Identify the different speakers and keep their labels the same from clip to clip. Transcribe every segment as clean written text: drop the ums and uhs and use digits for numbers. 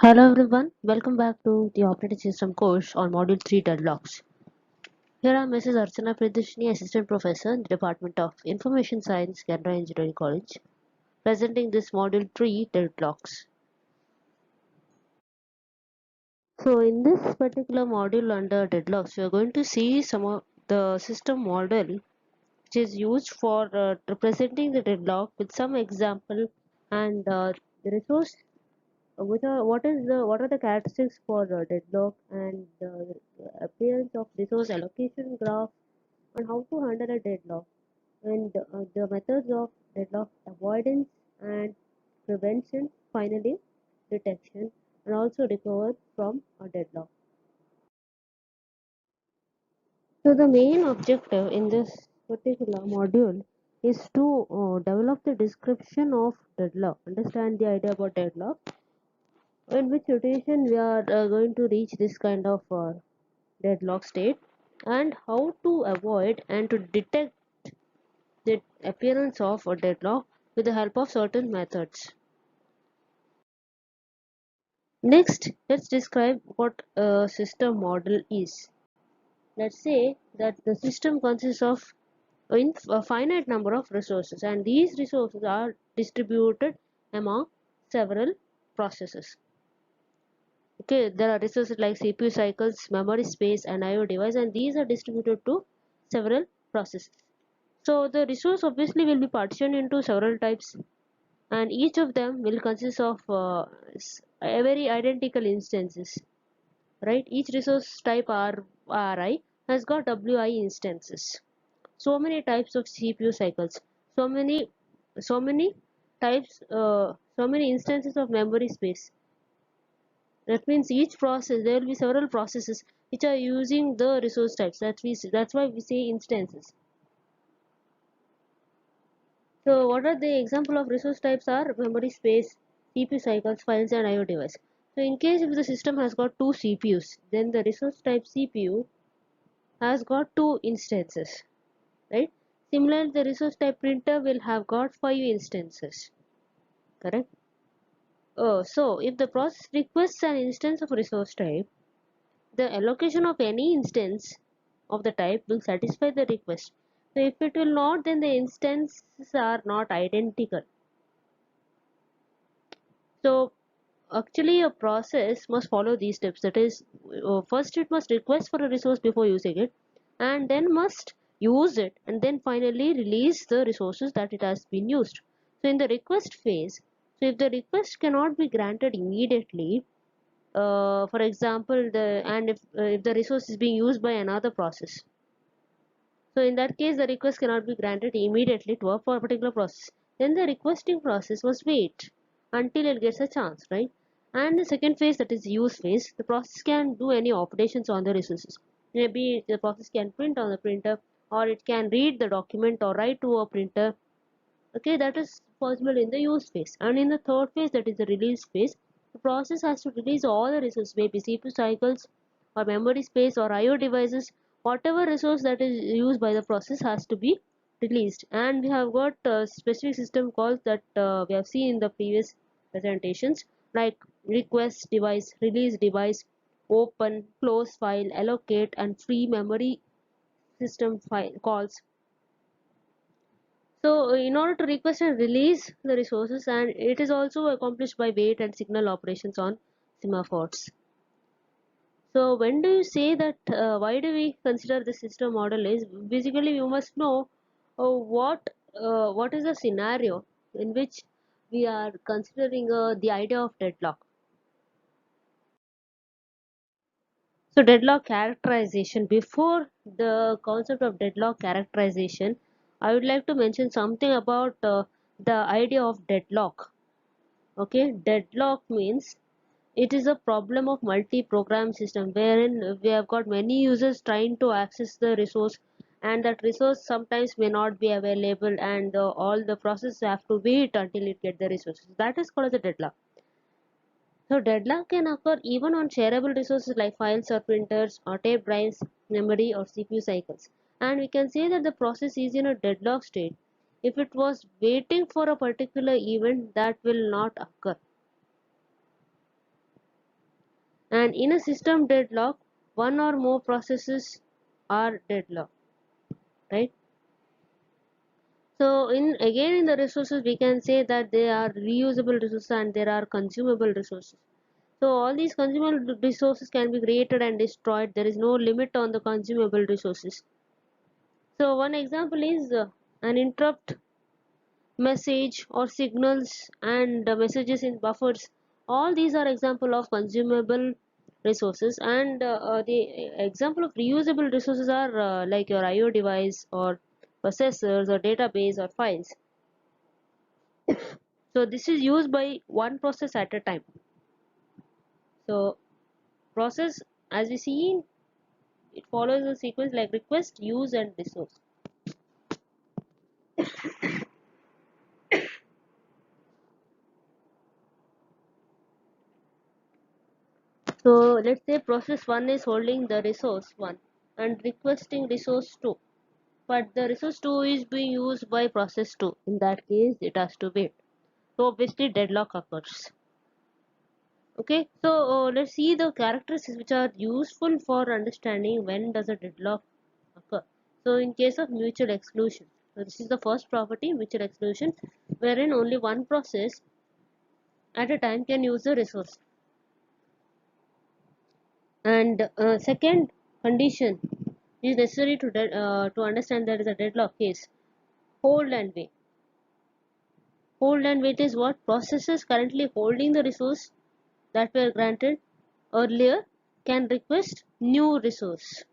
Speaker 1: Hello everyone, welcome back to the operating system course on module 3 deadlocks. Here I am Mrs. Archana Pradeshni, assistant professor in the Department of Information Science, Canara Engineering College, presenting this module 3 deadlocks. So in this particular module under deadlocks, we are going to see some of the system model which is used for representing the deadlock with some example and the resource what are the characteristics for deadlock and the appearance of resource allocation graph and how to handle a deadlock and the methods of deadlock avoidance and prevention, finally detection and also recover from a deadlock. So the main objective in this particular module is to develop the description of deadlock, understand the idea about deadlock, in which situation we are going to reach this kind of deadlock state and how to avoid and to detect the appearance of a deadlock with the help of certain methods. Next, let's describe what a system model is. Let's say that the system consists of a finite number of resources and these resources are distributed among several processes. Okay, there are resources like CPU cycles, memory space, and I/O device, and these are distributed to several processes. So the resource obviously will be partitioned into several types, and each of them will consist of a very identical instances. Right? Each resource type Ri has got Wi instances. So many types of CPU cycles. So many, so many types. So many instances of memory space. That means each process there will be several processes which are using the resource types. That's why we say instances. So what are the example of resource types are memory space, CPU cycles, files and IO device. So in case if the system has got two CPUs, then the resource type CPU has got two instances, right? Similarly, the resource type printer will have got 5 instances, correct? So if the process requests an instance of resource type, the allocation of any instance of the type will satisfy the request. So if it will not, then the instances are not identical. So actually a process must follow these steps. That is, first it must request for a resource before using it, and then must use it, and then finally release the resources that it has been used. So in the request phase, so if the request cannot be granted immediately, for example, if the resource is being used by another process, so in that case the request cannot be granted immediately to a particular process. Then the requesting process must wait until it gets a chance, right? And the second phase, that is use phase, the process can do any operations on the resources. Maybe the process can print on the printer, or it can read the document or write to a printer. Okay, that is possible in the use phase. And in the third phase, that is the release phase, the process has to release all the resources, maybe CPU cycles or memory space or IO devices. Whatever resource that is used by the process has to be released. And we have got a specific system calls that we have seen in the previous presentations, like request device, release device, open, close file, allocate, and free memory system file calls. So in order to request and release the resources, and it is also accomplished by wait and signal operations on semaphores. So when do you say that why do we consider the system model is basically you must know what is the scenario in which we are considering the idea of deadlock. So deadlock characterization, before the concept of deadlock characterization, I would like to mention something about the idea of deadlock. Okay, deadlock means it is a problem of multi-program system wherein we have got many users trying to access the resource, and that resource sometimes may not be available, and all the processes have to wait until it get the resources. That is called as a deadlock. So deadlock can occur even on shareable resources like files or printers or tape drives, memory or CPU cycles. And we can say that the process is in a deadlock state if it was waiting for a particular event that will not occur. And in a system deadlock, one or more processes are deadlocked, right? So in the resources we can say that they are reusable resources and there are consumable resources. So all these consumable resources can be created and destroyed. There is no limit on the consumable resources. So one example is an interrupt message or signals and messages in buffers. All these are example of consumable resources, and the example of reusable resources are like your IO device or processors or database or files. So this is used by one process at a time. So process, as we see, it follows a sequence like request, use and resource. So let's say process 1 is holding the resource 1 and requesting resource 2, but the resource 2 is being used by process 2. In that case it has to wait. So obviously deadlock occurs. Okay, so let's see the characteristics which are useful for understanding when does a deadlock occur. So in case of mutual exclusion, so this is the first property, mutual exclusion, wherein only one process at a time can use the resource. And second condition is necessary to understand there is a deadlock case. Hold and wait. Hold and wait is what? Processes currently holding the resource that were granted earlier can request new resource.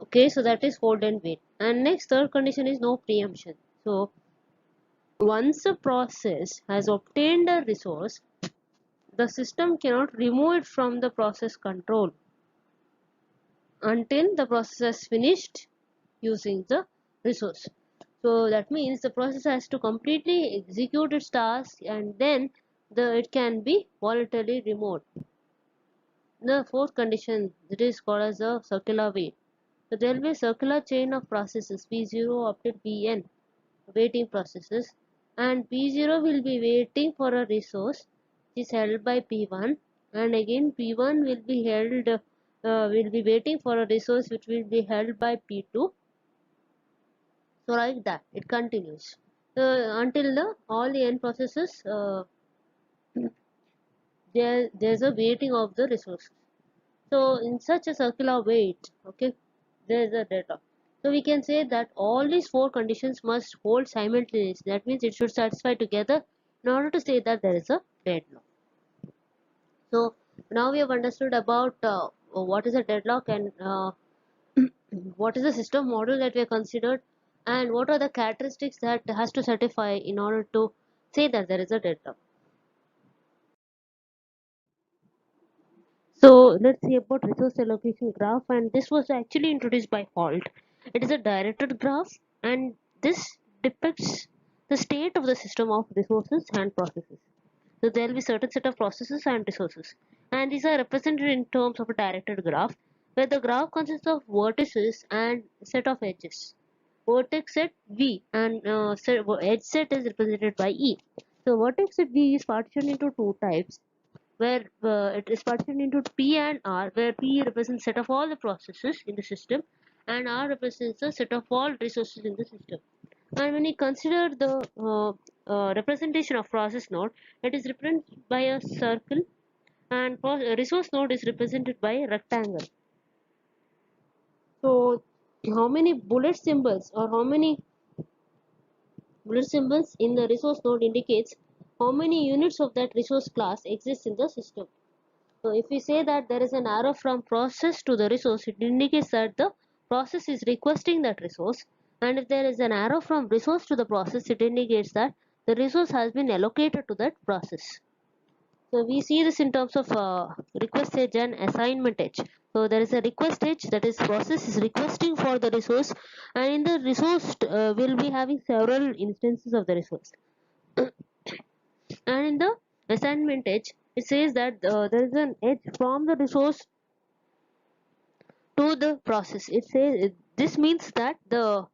Speaker 1: Okay, so that is hold and wait. And next, third condition is no preemption. So once a process has obtained a resource, the system cannot remove it from the process control until the process has finished using the resource. So that means the process has to completely execute its task and then it can be voluntarily removed. The fourth condition, that is called as a circular wait. So there will be a circular chain of processes P0 up to Pn, waiting processes, and P0 will be waiting for a resource which is held by P1, and again P1 will be waiting for a resource which will be held by P2. So like that it continues until the all the n processes there's a waiting of the resources. So in such a circular wait, okay, there is a deadlock. So we can say that all these four conditions must hold simultaneously. That means it should satisfy together in order to say that there is a deadlock. So now we have understood about what is a deadlock and what is the system model that we have considered and what are the characteristics that has to satisfy in order to say that there is a deadlock. So let's see about resource allocation graph, and this was actually introduced by Holt. It is a directed graph and this depicts the state of the system of resources and processes. So there will be certain set of processes and resources, and these are represented in terms of a directed graph where the graph consists of vertices and set of edges. Vertex set V and edge set is represented by E. So vertex set V is partitioned into two types where it is partitioned into P and R, where P represents set of all the processes in the system and R represents the set of all resources in the system. And when we consider the representation of process node, it is represented by a circle and resource node is represented by a rectangle. So how many bullet symbols or how many bullet symbols in the resource node indicates how many units of that resource class exist in the system. So if we say that there is an arrow from process to the resource, it indicates that the process is requesting that resource. And if there is an arrow from resource to the process, it indicates that the resource has been allocated to that process. So we see this in terms of request edge and assignment edge. So there is a request edge, that is process is requesting for the resource, and in the resource will be having several instances of the resource. And in the assignment edge, it says that there is an edge from the resource to the process. It says this means that the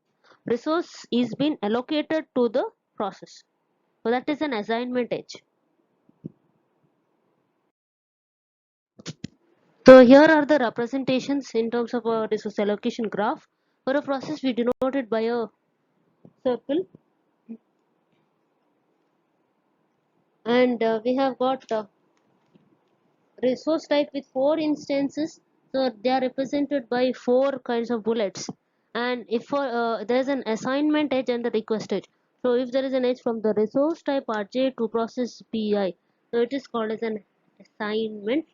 Speaker 1: resource is being allocated to the process. So that is an assignment edge. So here are the representations in terms of a resource allocation graph. For a process, we denote it by a circle, and we have got resource type with 4 instances. So they are represented by 4 kinds of bullets. And if there is an assignment edge and the request edge. So if there is an edge from the resource type RJ to process PI, so it is called as an assignment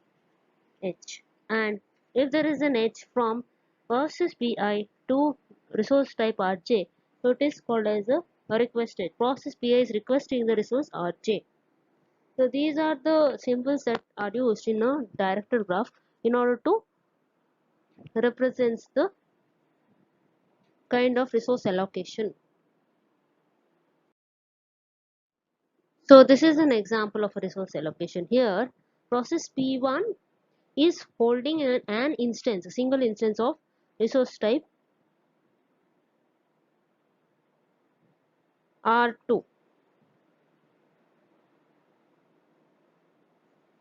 Speaker 1: edge. And if there is an edge from process PI to resource type RJ, so it is called as a request edge. Process PI is requesting the resource RJ. So these are the symbols that are used in a directed graph in order to represent the kind of resource allocation. So this is an example of a resource allocation. Here, process P1 is holding an instance, a single instance of resource type R2,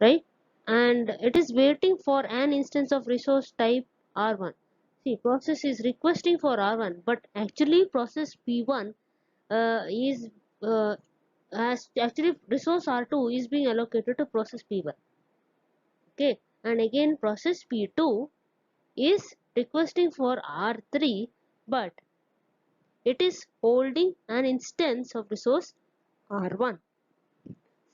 Speaker 1: right? And it is waiting for an instance of resource type R1. See, process is requesting for R1, but actually process P1 is as actually resource R2 is being allocated to process P1. Okay, and again process P2 is requesting for R3, but it is holding an instance of resource R1.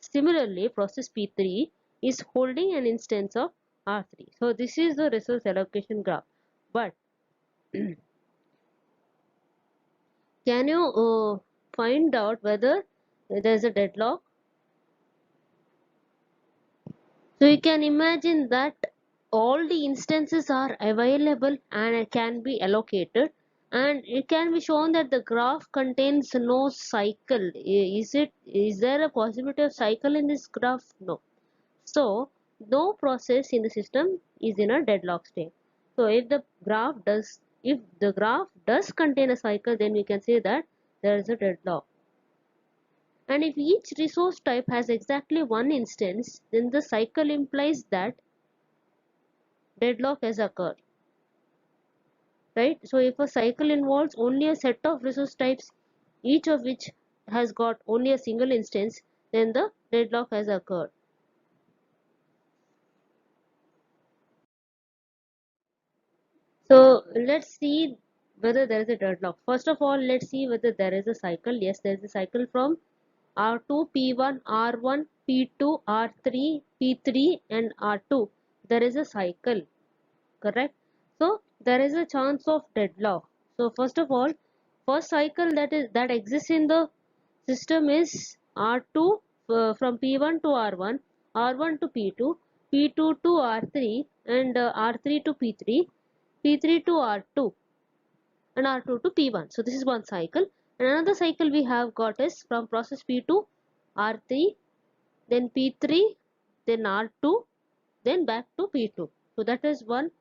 Speaker 1: Similarly, process P3 is holding an instance of R3. So this is the resource allocation graph. But can you find out whether there is a deadlock? So you can imagine that all the instances are available and it can be allocated, and it can be shown that the graph contains no cycle. Is there a possibility of cycle in this graph? No. So no process in the system is in a deadlock state. So if the graph does contain a cycle, then we can say that there is a deadlock. And if each resource type has exactly one instance, then the cycle implies that deadlock has occurred, right? So if a cycle involves only a set of resource types, each of which has got only a single instance, then the deadlock has occurred. So let's see whether there is a deadlock. First of all, let's see whether there is a cycle. Yes, there is a cycle from R2, P1, R1, P2, R3, P3 and R2. There is a cycle, correct? So there is a chance of deadlock. So first of all, first cycle that exists in the system is R2 from P1 to R1, R1 to P2, P2 to R3 and R3 to P3, P3 to R2 and R2 to P1. So this is one cycle. And another cycle we have got is from process P2, R3, then P3, then R2, then back to P2. So that is one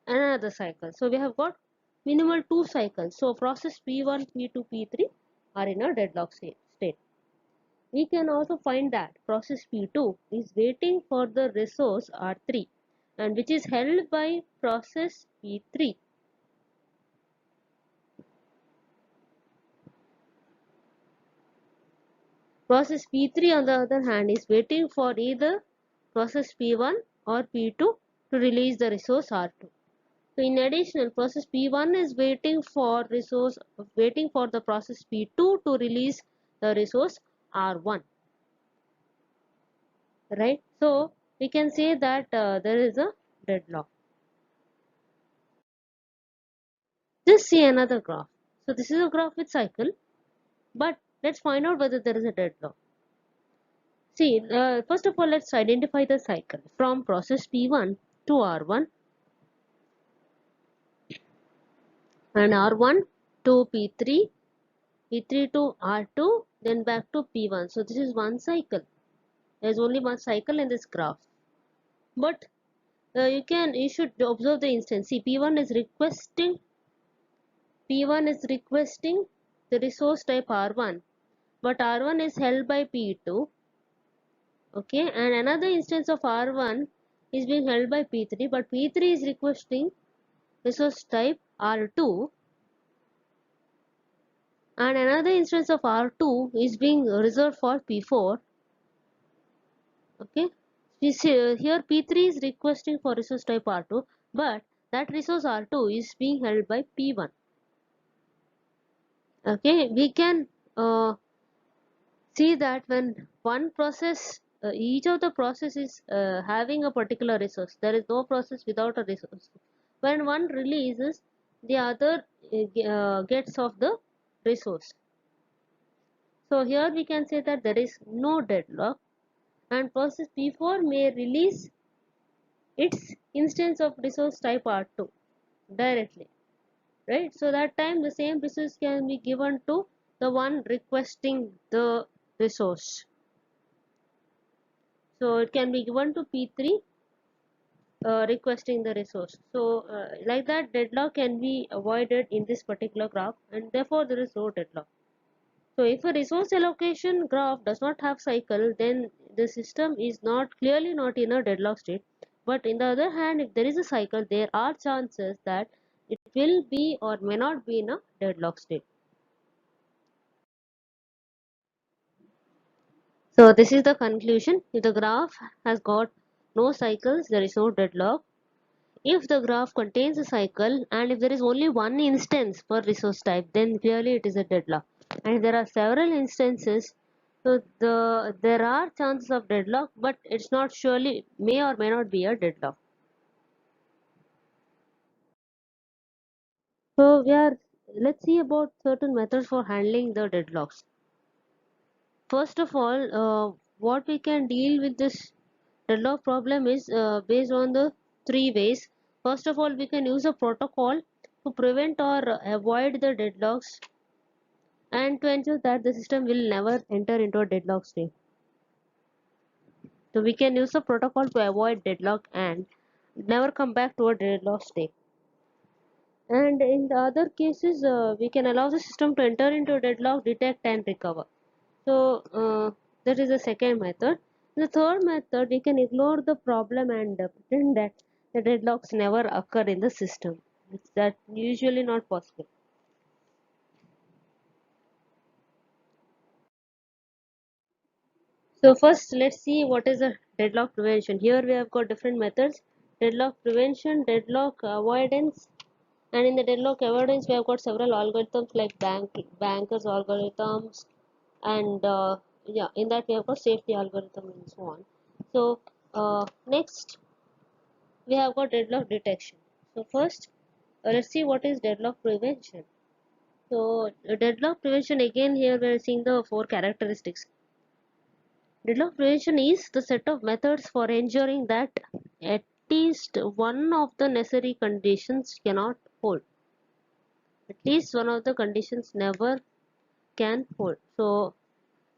Speaker 1: another cycle. So we have got minimal 2 cycles. So process P1, P2, P3 are in a deadlock state. We can also find that process P2 is waiting for the resource R3 and which is held by process P3. Process P3 on the other hand is waiting for either process P1 or P2 to release the resource R2. So in addition, process P1 is waiting for the process P2 to release the resource R1. Right? So we can say that there is a deadlock. Just see another graph. So this is a graph with cycle, but let's find out whether there is a deadlock. See, first of all, let's identify the cycle from process P1 to R1 and R1 to P3, P3 to R2, then back to P1. So this is one cycle. There is only one cycle in this graph. But you should observe the instance. See, P1 is requesting the resource type R1, but R1 is held by P2. Okay, and another instance of R1 is being held by P3, but P3 is requesting resource type R2, and another instance of R2 is being reserved for P4. Okay, we see here P3 is requesting for resource type R2, but that resource R2 is being held by P1. Okay, we can see that when one process, each of the process is having a particular resource. There is no process without a resource. When one releases, the other gets of the resource. So here we can say that there is no deadlock, and process P4 may release its instance of resource type R2 directly, right? So that time the same resource can be given to the one requesting the resource. So it can be given to P3 requesting the resource. So like that, deadlock can be avoided in this particular graph, and therefore there is no deadlock. So if a resource allocation graph does not have cycle, then the system is not clearly not in a deadlock state. But in the other hand, if there is a cycle, there are chances that it will be or may not be in a deadlock state. So this is the conclusion. If the graph has got no cycles, there is no deadlock. If the graph contains a cycle and if there is only one instance per resource type, then clearly it is a deadlock. And if there are several instances, so there are chances of deadlock, but it's not surely may or may not be a deadlock. So let's see about certain methods for handling the deadlocks. First of all, what we can deal with this deadlock problem is based on the three ways. First of all, we can use a protocol to prevent or avoid the deadlocks and to ensure that the system will never enter into a deadlock state. So we can use a protocol to avoid deadlock and never come back to a deadlock state. And in the other cases, we can allow the system to enter into a deadlock, detect and recover. So that is the second method. The third method, we can ignore the problem and pretend that the deadlocks never occur in the system. It's that usually not possible. So first, let's see what is the deadlock prevention. Here we have got different methods: deadlock prevention, deadlock avoidance, and in the deadlock avoidance, we have got several algorithms like bankers algorithms, and yeah, in that we have got safety algorithm and so on. So next, we have got deadlock detection. So first, let's see what is deadlock prevention. So deadlock prevention, again here we are seeing the four characteristics. Deadlock prevention is the set of methods for ensuring that at least one of the necessary conditions cannot hold. At least one of the conditions never can hold. So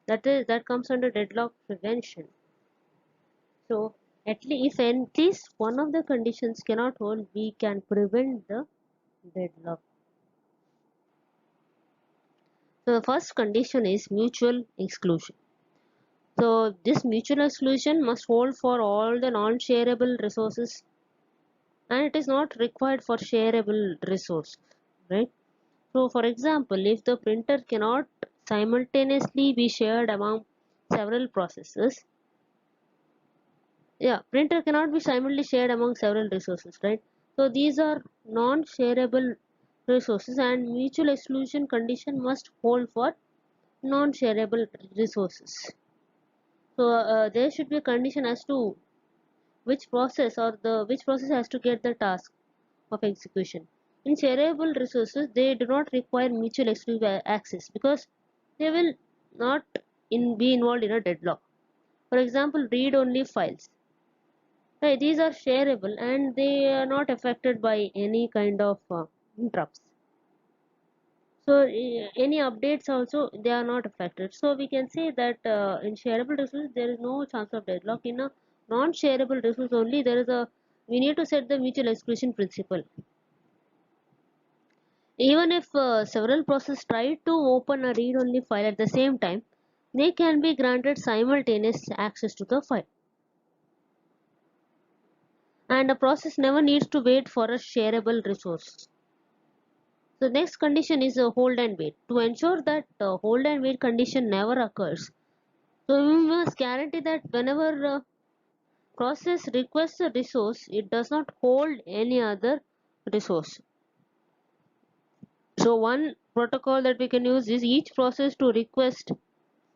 Speaker 1: that comes under deadlock prevention. So at least one of the conditions cannot hold, we can prevent the deadlock. So the first condition is mutual exclusion. So this mutual exclusion must hold for all the non-shareable resources, and it is not required for shareable resource, right? So for example, if the printer cannot simultaneously be shared among several processes, yeah, printer cannot be simultaneously shared among several resources, right? So these are non-shareable resources, and mutual exclusion condition must hold for non-shareable resources. So there should be a condition as to which process has to get the task of execution. In shareable resources, they do not require mutual exclusive access because they will not be involved in a deadlock. For example, read-only files. Right, these are shareable and they are not affected by any kind of interrupts. So any updates also they are not affected. So we can say that in shareable resources there is no chance of deadlock. In a non-shareable resource only there is a we need to set the mutual exclusion principle. Even if several processes try to open a read-only file at the same time, they can be granted simultaneous access to the file. and a process never needs to wait for a shareable resource. The next condition is a hold and wait. To ensure that hold and wait condition never occurs, so we must guarantee that whenever process requests a resource, it does not hold any other resource. So one protocol that we can use is each process to request.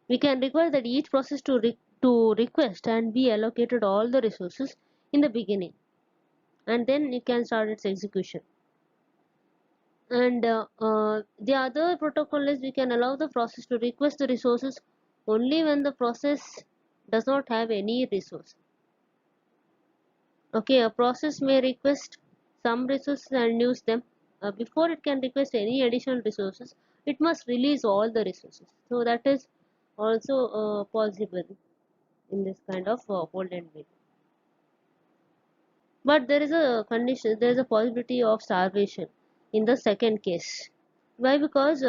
Speaker 1: We can require that each process to request and be allocated all the resources in the beginning, and then it can start its execution. And the other protocol is we can allow the process to request the resources only when the process does not have any resource. Okay, a process may request some resources and use them. Before it can request any additional resources, it must release all the resources. So that is also possible in this kind of hold and wait. But there is a condition, there is a possibility of starvation in the second case. Why? Because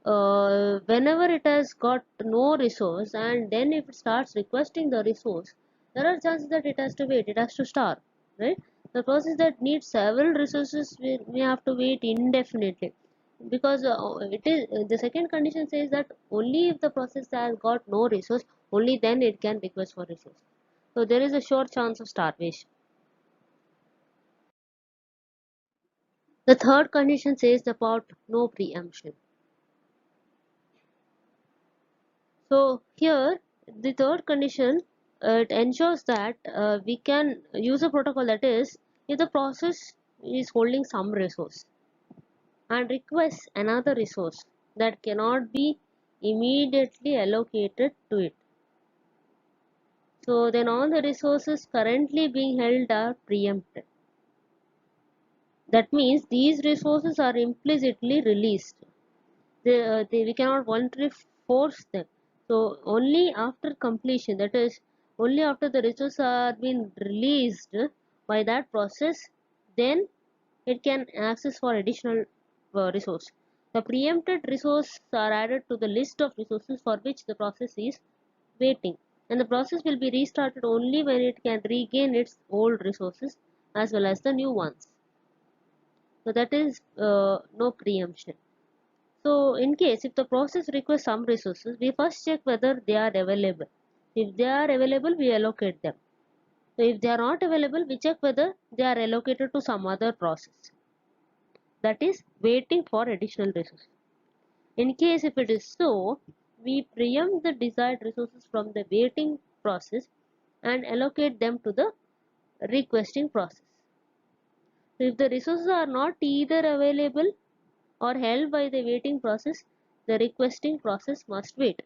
Speaker 1: whenever it has got no resource and then if it starts requesting the resource, there are chances that it has to wait, it has to starve, right? The process that needs several resources we have to wait indefinitely, because it is the second condition says that only if the process has got no resource, only then it can request for resource. So there is a sure chance of starvation. The third condition says about no preemption. So here the third condition, it ensures that we can use a protocol, that is if the process is holding some resource and requests another resource that cannot be immediately allocated to it, so then all the resources currently being held are preempted. That means these resources are implicitly released. We cannot voluntarily force them. So only after completion, that is only after the resources are being released by that process, then it can access for additional resource. The preempted resources are added to the list of resources for which the process is waiting, and the process will be restarted only when it can regain its old resources as well as the new ones. So that is no preemption. So in case if the process requires some resources, we first check whether they are available. If they are available, we allocate them. So if they are not available, we check whether they are allocated to some other process, that is waiting for additional resources. In case if it is so, we preempt the desired resources from the waiting process and allocate them to the requesting process. So if the resources are not either available or held by the waiting process, the requesting process must wait.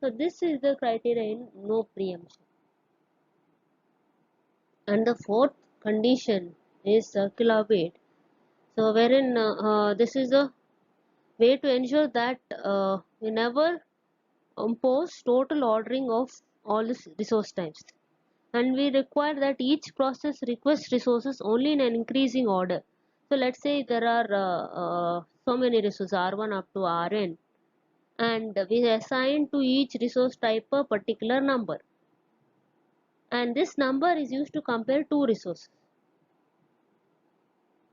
Speaker 1: So this is the criteria in no preemption. And the fourth condition is circular wait. So wherein this is a way to ensure that we never impose total ordering of all the resource types, and we require that each process requests resources only in an increasing order. So let's say there are so many resources R1 up to Rn, and we assign to each resource type a particular number, and this number is used to compare two resources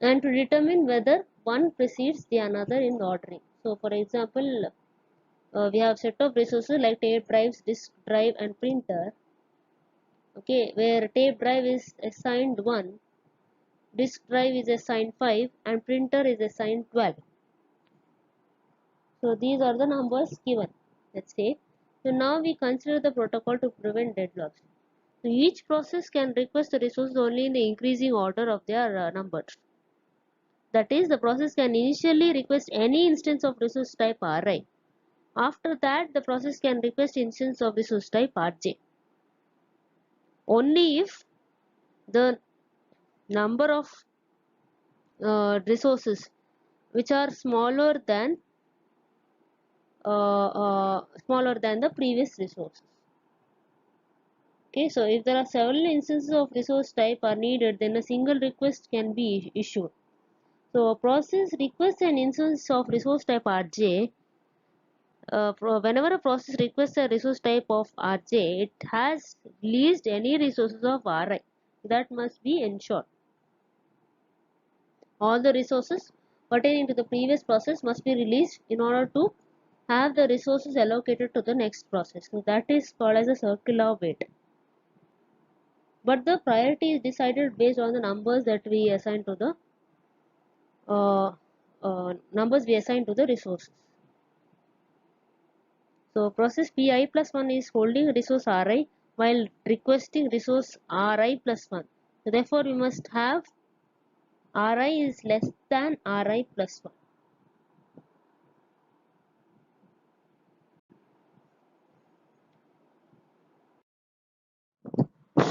Speaker 1: and to determine whether one precedes the another in ordering. So for example, we have set of resources like tape drives, disk drive and printer. Okay, where tape drive is assigned 1, disk drive is assigned 5 and printer is assigned 12. So these are the numbers given, let's say. So now we consider the protocol to prevent deadlocks. So each process can request the resources only in the increasing order of their numbers. That is, the process can initially request any instance of resource type Ri. After that, the process can request instance of resource type Rj. Only if the number of resources which are smaller than the previous resources. Okay, so if there are several instances of resource type are needed, then a single request can be issued. So a process requests an instance of resource type Rj. Whenever a process requests a resource type of Rj, it has released any resources of Ri. that must be ensured. All the resources pertaining to the previous process must be released in order to have the resources allocated to the next process. So that is called as a circular wait. But the priority is decided based on the numbers that we assign to the resources. So process Pi plus 1 is holding resource Ri while requesting resource Ri plus 1. So therefore we must have Ri is less than Ri plus 1.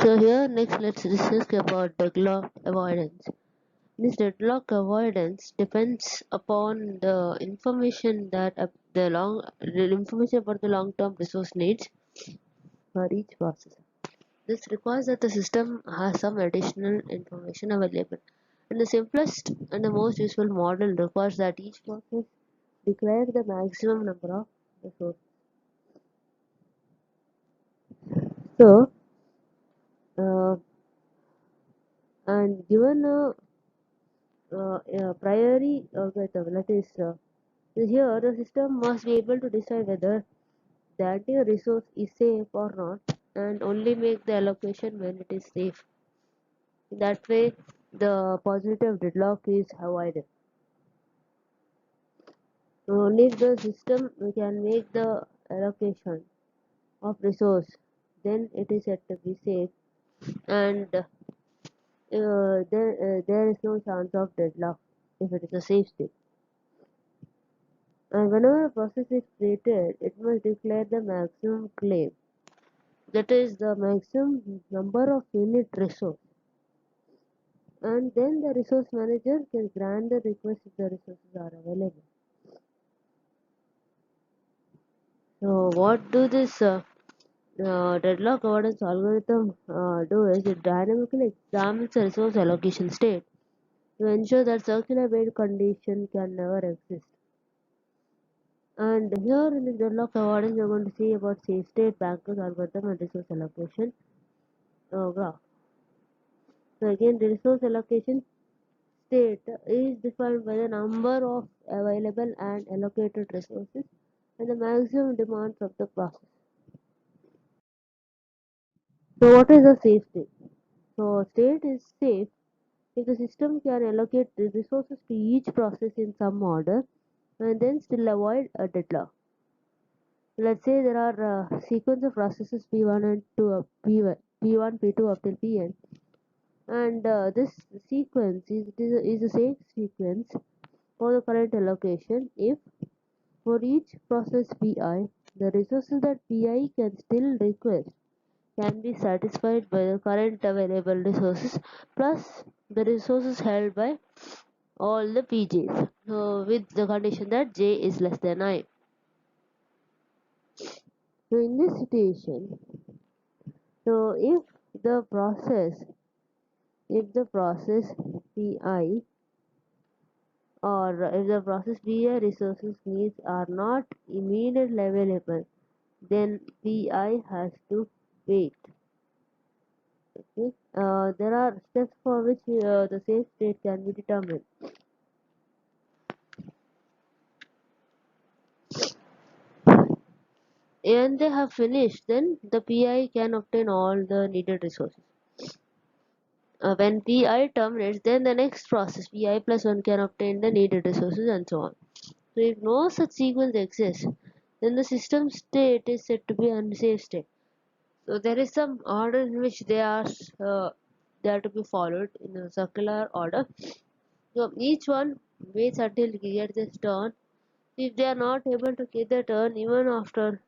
Speaker 1: So here next let's discuss about deadlock avoidance. This deadlock avoidance depends upon the information that the information about the long-term resource needs for each process. This requires that the system has some additional information available. And the simplest and the most useful model requires that each process declare the maximum number of resources. So, uh, and given a priori algorithm, that is, here the system must be able to decide whether the entire resource is safe or not, and only make the allocation when it is safe. In that way, the possibility of deadlock is avoided. Only if the system can make the allocation of resource, then it is said to be safe, and there is no chance of deadlock if it is a safe state. And whenever a process is created, it must declare the maximum claim, that is the maximum number of unit resource, and then the resource manager can grant the request if the resources are available. So what do this deadlock avoidance algorithm do is it dynamically examines the resource allocation state to ensure that circular wait condition can never exist. And here in the deadlock avoidance, we are going to see about safe state, Banker's algorithm, and resource allocation graph. So again, the resource allocation state is defined by the number of available and allocated resources and the maximum demands of the process. So what is a safe state? So state is safe if the system can allocate the resources to each process in some order and then still avoid a deadlock. Let's say there are a sequence of processes P1 and 2 P1, P1, P2 up till Pn, and this sequence is a safe sequence for the current allocation if for each process Pi, the resources that Pi can still request can be satisfied by the current available resources plus the resources held by all the Pj's, with the condition that j is less than I. So in this situation, so if the process Pi or if the process Pi resources needs are not immediately available, then Pi has to wait. Okay. There are steps for which the safe state can be determined. When they have finished, then the Pi can obtain all the needed resources. When Pi terminates, then the next process Pi plus 1 can obtain the needed resources and so on. So if no such sequence exists, then the system state is said to be unsafe state. So there is some order in which they are to be followed in a circular order. So each one waits until he gets his turn. If they are not able to get their turn even after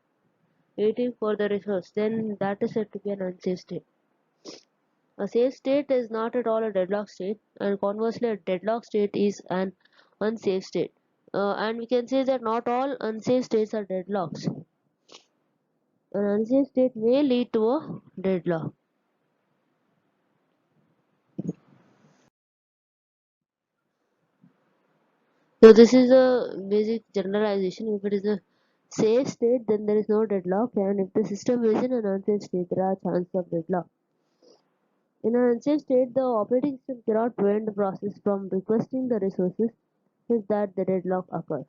Speaker 1: waiting for the resource, then that is said to be an unsafe state. A safe state is not at all a deadlock state, and conversely, a deadlock state is an unsafe state. And we can say that not all unsafe states are deadlocks. An unsafe state may lead to a deadlock. So this is a basic generalization. If it is a safe state, then there is no deadlock, and if the system is in an unsafe state, there are chances of deadlock. In an unsafe state, the operating system cannot prevent the process from requesting the resources, since that the deadlock occurs.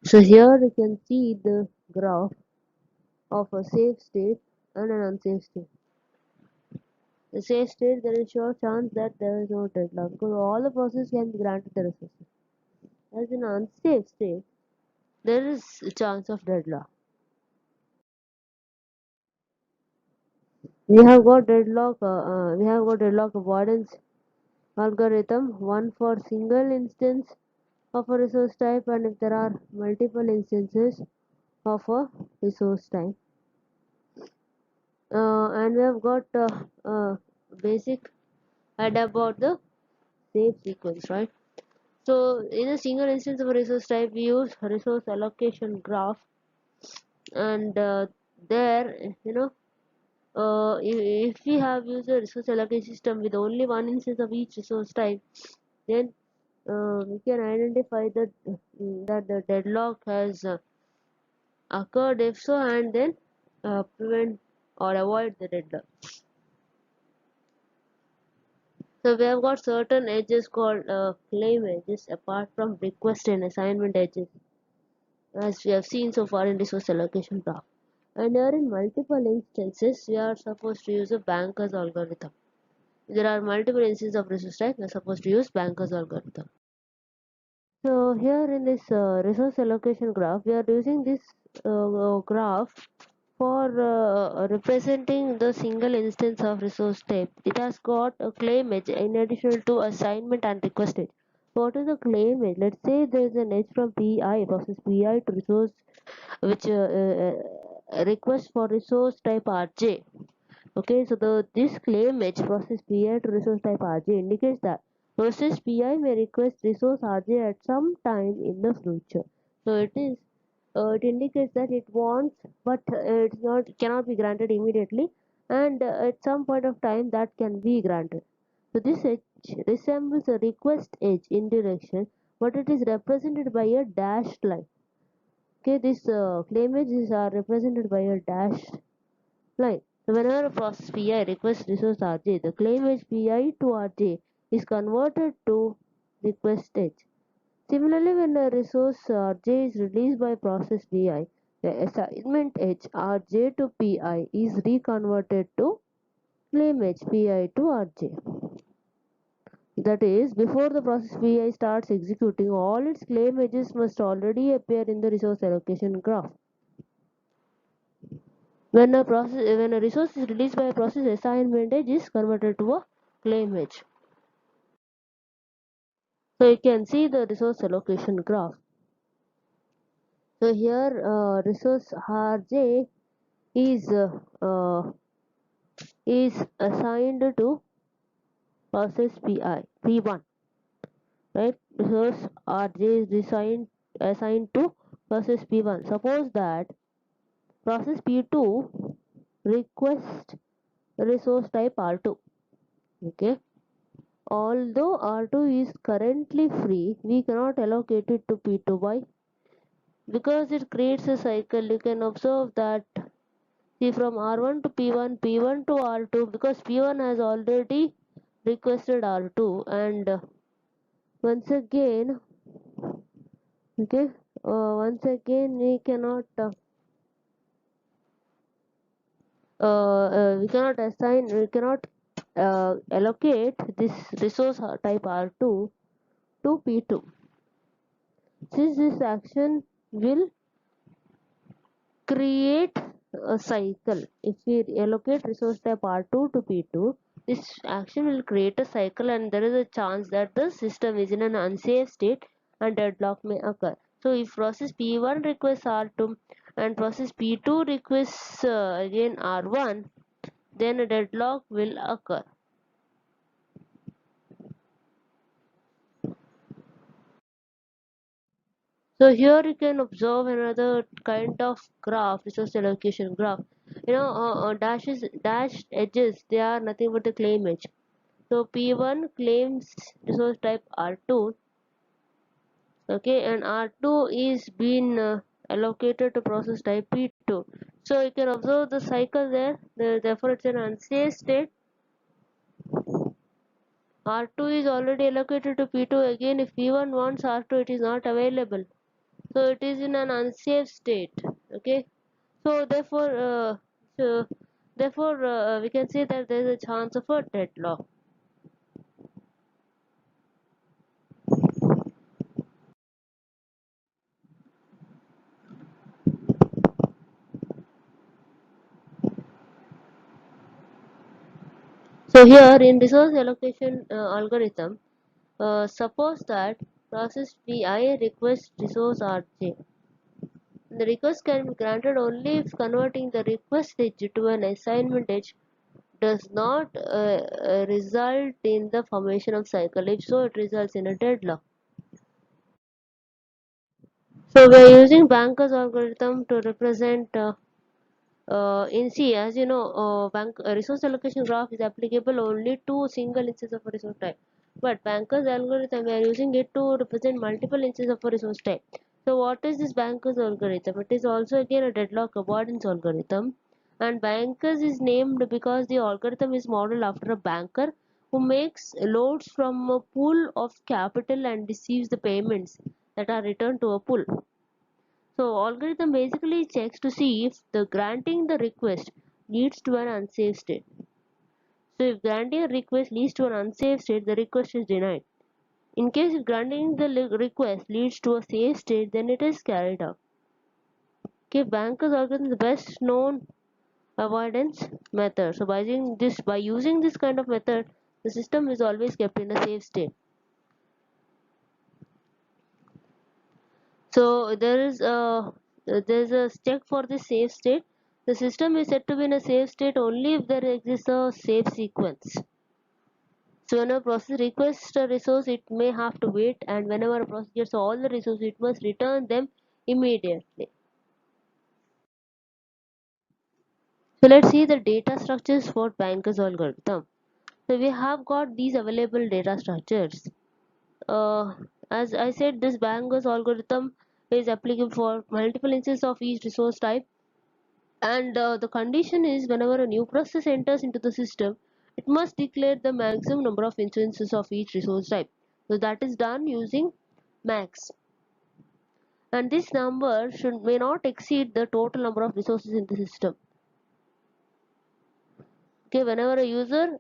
Speaker 1: So here you can see the graph of a safe state and an unsafe state. The safe state, there is sure chance that there is no deadlock because all the processes can be granted the resources. As in an unsafe state, there is a chance of deadlock. We have got deadlock avoidance algorithm, one for single instance of a resource type and if there are multiple instances of a resource type. And we have got basic idea about the safe sequence, right? So in a single instance of a resource type, we use resource allocation graph, and there, if we have used a resource allocation system with only one instance of each resource type, then we can identify that the deadlock has occurred if so, and then prevent or avoid the deadlock. So we have got certain edges called claim edges apart from request and assignment edges, as we have seen so far in resource allocation graph. And here in multiple instances, we are supposed to use a banker's algorithm. If there are multiple instances of resource type, we are supposed to use banker's algorithm. So here in this resource allocation graph, we are using this graph for representing the single instance of resource type. It has got a claim edge in addition to assignment and request edge. What is the claim edge? Let's say there is an edge from PI, process PI to resource which request for resource type RJ. Okay, so this claim edge process PI to resource type RJ indicates that process PI may request resource RJ at some time in the future. So it indicates that it wants, but it's not cannot be granted immediately, and at some point of time that can be granted. So this edge resembles a request edge in direction, but it is represented by a dashed line. Okay, these claim edges are represented by a dashed line. So whenever a process PI requests resource RJ, the claim edge PI to RJ is converted to request edge. Similarly, when a resource RJ is released by process DI, the assignment edge RJ to PI is reconverted to claim edge PI to RJ. That is, before the process PI starts executing, all its claim edges must already appear in the resource allocation graph. When a resource is released by a process, assignment edge is converted to a claim edge. So you can see the resource allocation graph. So here resource RJ is assigned to process P1, right? Resource RJ is assigned to process P1. Suppose that process P2 request resource type R2. Okay. Although R2 is currently free, we cannot allocate it to P2. Why? Because it creates a cycle. You can observe that, see, from R1 to P1, P1 to R2, because P1 has already requested R2, and once again, okay, once again we cannot allocate this resource type R2 to P2. Since this action will create a cycle. If we allocate resource type R2 to P2, this action will create a cycle, and there is a chance that the system is in an unsafe state and deadlock may occur. So if process P1 requests R2 and process P2 requests again R1, then a deadlock will occur. So here you can observe another kind of graph, resource allocation graph. Dashed edges, they are nothing but a claim edge. So P1 claims resource type R2, okay, and R2 is being allocated to process type P2. So you can observe the cycle there. Therefore, it's an unsafe state. R2 is already allocated to P2. Again, if P1 wants R2, it is not available. So it is in an unsafe state. Okay. So therefore, we can say that there is a chance of a deadlock. So here in resource allocation algorithm, suppose that process Pi requests resource Rj. The request can be granted only if converting the request edge to an assignment edge does not result in the formation of cycle. If so, it results in a deadlock. So we are using Banker's algorithm to represent in C. As you know, resource allocation graph is applicable only to single instance of a resource type. But Banker's algorithm, we are using it to represent multiple instances of a resource type. So what is this Banker's algorithm? It is also again a deadlock avoidance algorithm. And Bankers is named because the algorithm is modeled after a banker who makes loads from a pool of capital and receives the payments that are returned to a pool. So algorithm basically checks to see if the granting the request leads to an unsafe state. So if granting a request leads to an unsafe state, the request is denied. In case if granting the request leads to a safe state, then it is carried out. Okay, Banker's algorithm is the best known avoidance method. So by using this kind of method, the system is always kept in a safe state. So there's a check for the safe state. The system is said to be in a safe state only if there exists a safe sequence. So when a process requests a resource, it may have to wait, and whenever a process gets all the resources, it must return them immediately. So let's see the data structures for Banker's algorithm. So we have got these available data structures. Uh, as I said, this Banker's algorithm is applicable for multiple instances of each resource type. And the condition is whenever a new process enters into the system, it must declare the maximum number of instances of each resource type. So that is done using max. And this number may not exceed the total number of resources in the system. Okay, whenever a user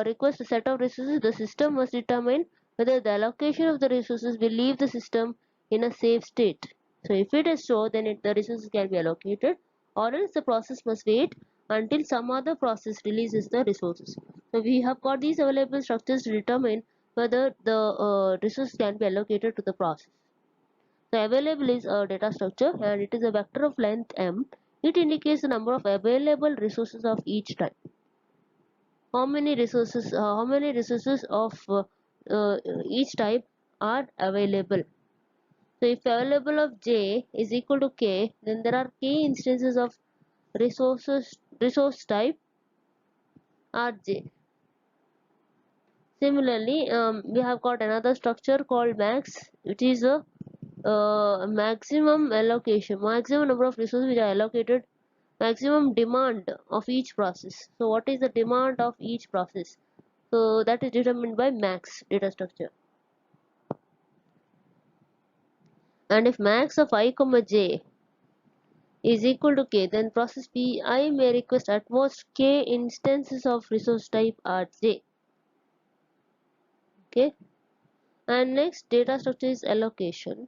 Speaker 1: requests a set of resources, the system must determine whether the allocation of the resources will leave the system in a safe state. So if it is so, then the resources can be allocated, or else the process must wait until some other process releases the resources. So we have got these available structures to determine whether the resource can be allocated to the process. The available is a data structure and it is a vector of length m. It indicates the number of available resources of each type. How many resources of each type are available. So if available of j is equal to k, then there are k instances of resource type rj. Similarly, we have got another structure called max, which is a maximum allocation, maximum number of resources which are allocated, maximum demand of each process. So what is the demand of each process? So that is determined by max data structure. And if max of I comma j is equal to k, then process Pi may request at most k instances of resource type Rj. Okay. And next data structure is allocation.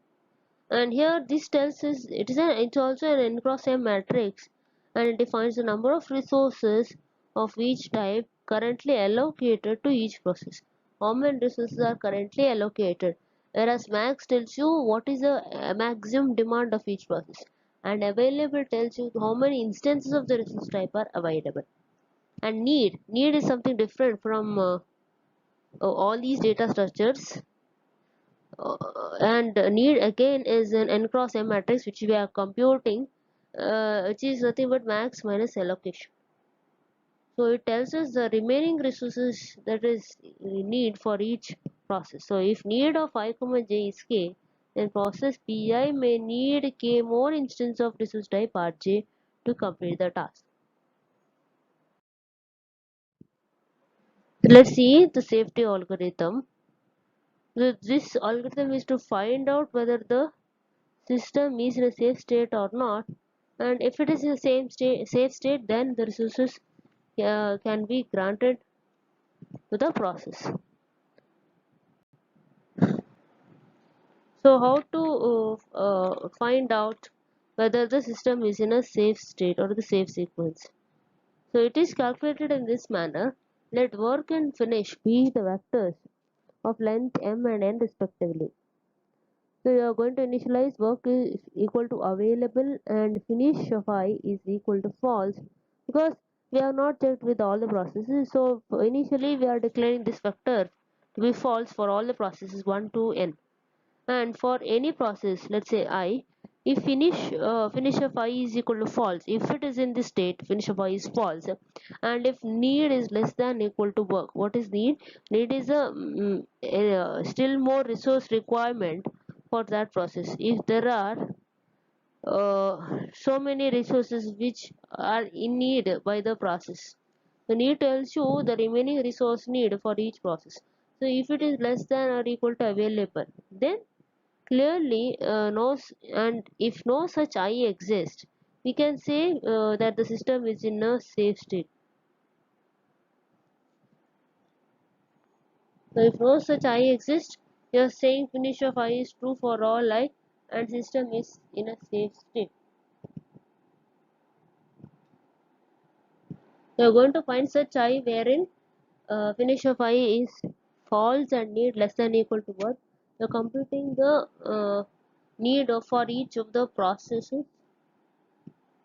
Speaker 1: And here this tells us it's also an n cross m matrix, and it defines the number of resources of each type currently allocated to each process. How many resources are currently allocated, whereas max tells you what is the maximum demand of each process, and available tells you how many instances of the resource type are available. And need is something different from all these data structures. And need again is an n cross m matrix which we are computing, which is nothing but max minus allocation. So it tells us the remaining resources that is need for each process. So if need of I comma j is k, then process Pi may need k more instance of resource type Rj to complete the task. Let's see the safety algorithm. This algorithm is to find out whether the system is in a safe state or not, and if it is in a safe state, then the resources can be granted to the process. So how to find out whether the system is in a safe state or the safe sequence? So it is calculated in this manner. Let work and finish be the vectors of length m and n respectively. So you are going to initialize work is equal to available and finish of I is equal to false, because we have not checked with all the processes. So initially we are declaring this vector to be false for all the processes 1 to n. And for any process, let's say I, if finish of I is equal to false, if it is in this state finish of I is false, and if need is less than equal to work. What is need? Need is a still more resource requirement for that process. If there are so many resources which are in need by the process, the need tells you the remaining resource need for each process. So if it is less than or equal to available, then clearly and if no such I exists, we can say that the system is in a safe state. So if no such I exists, you are saying finish of I is true for all I and system is in a safe state. You are going to find such I wherein finish of I is false and need less than equal to what? You are computing the need for each of the processes,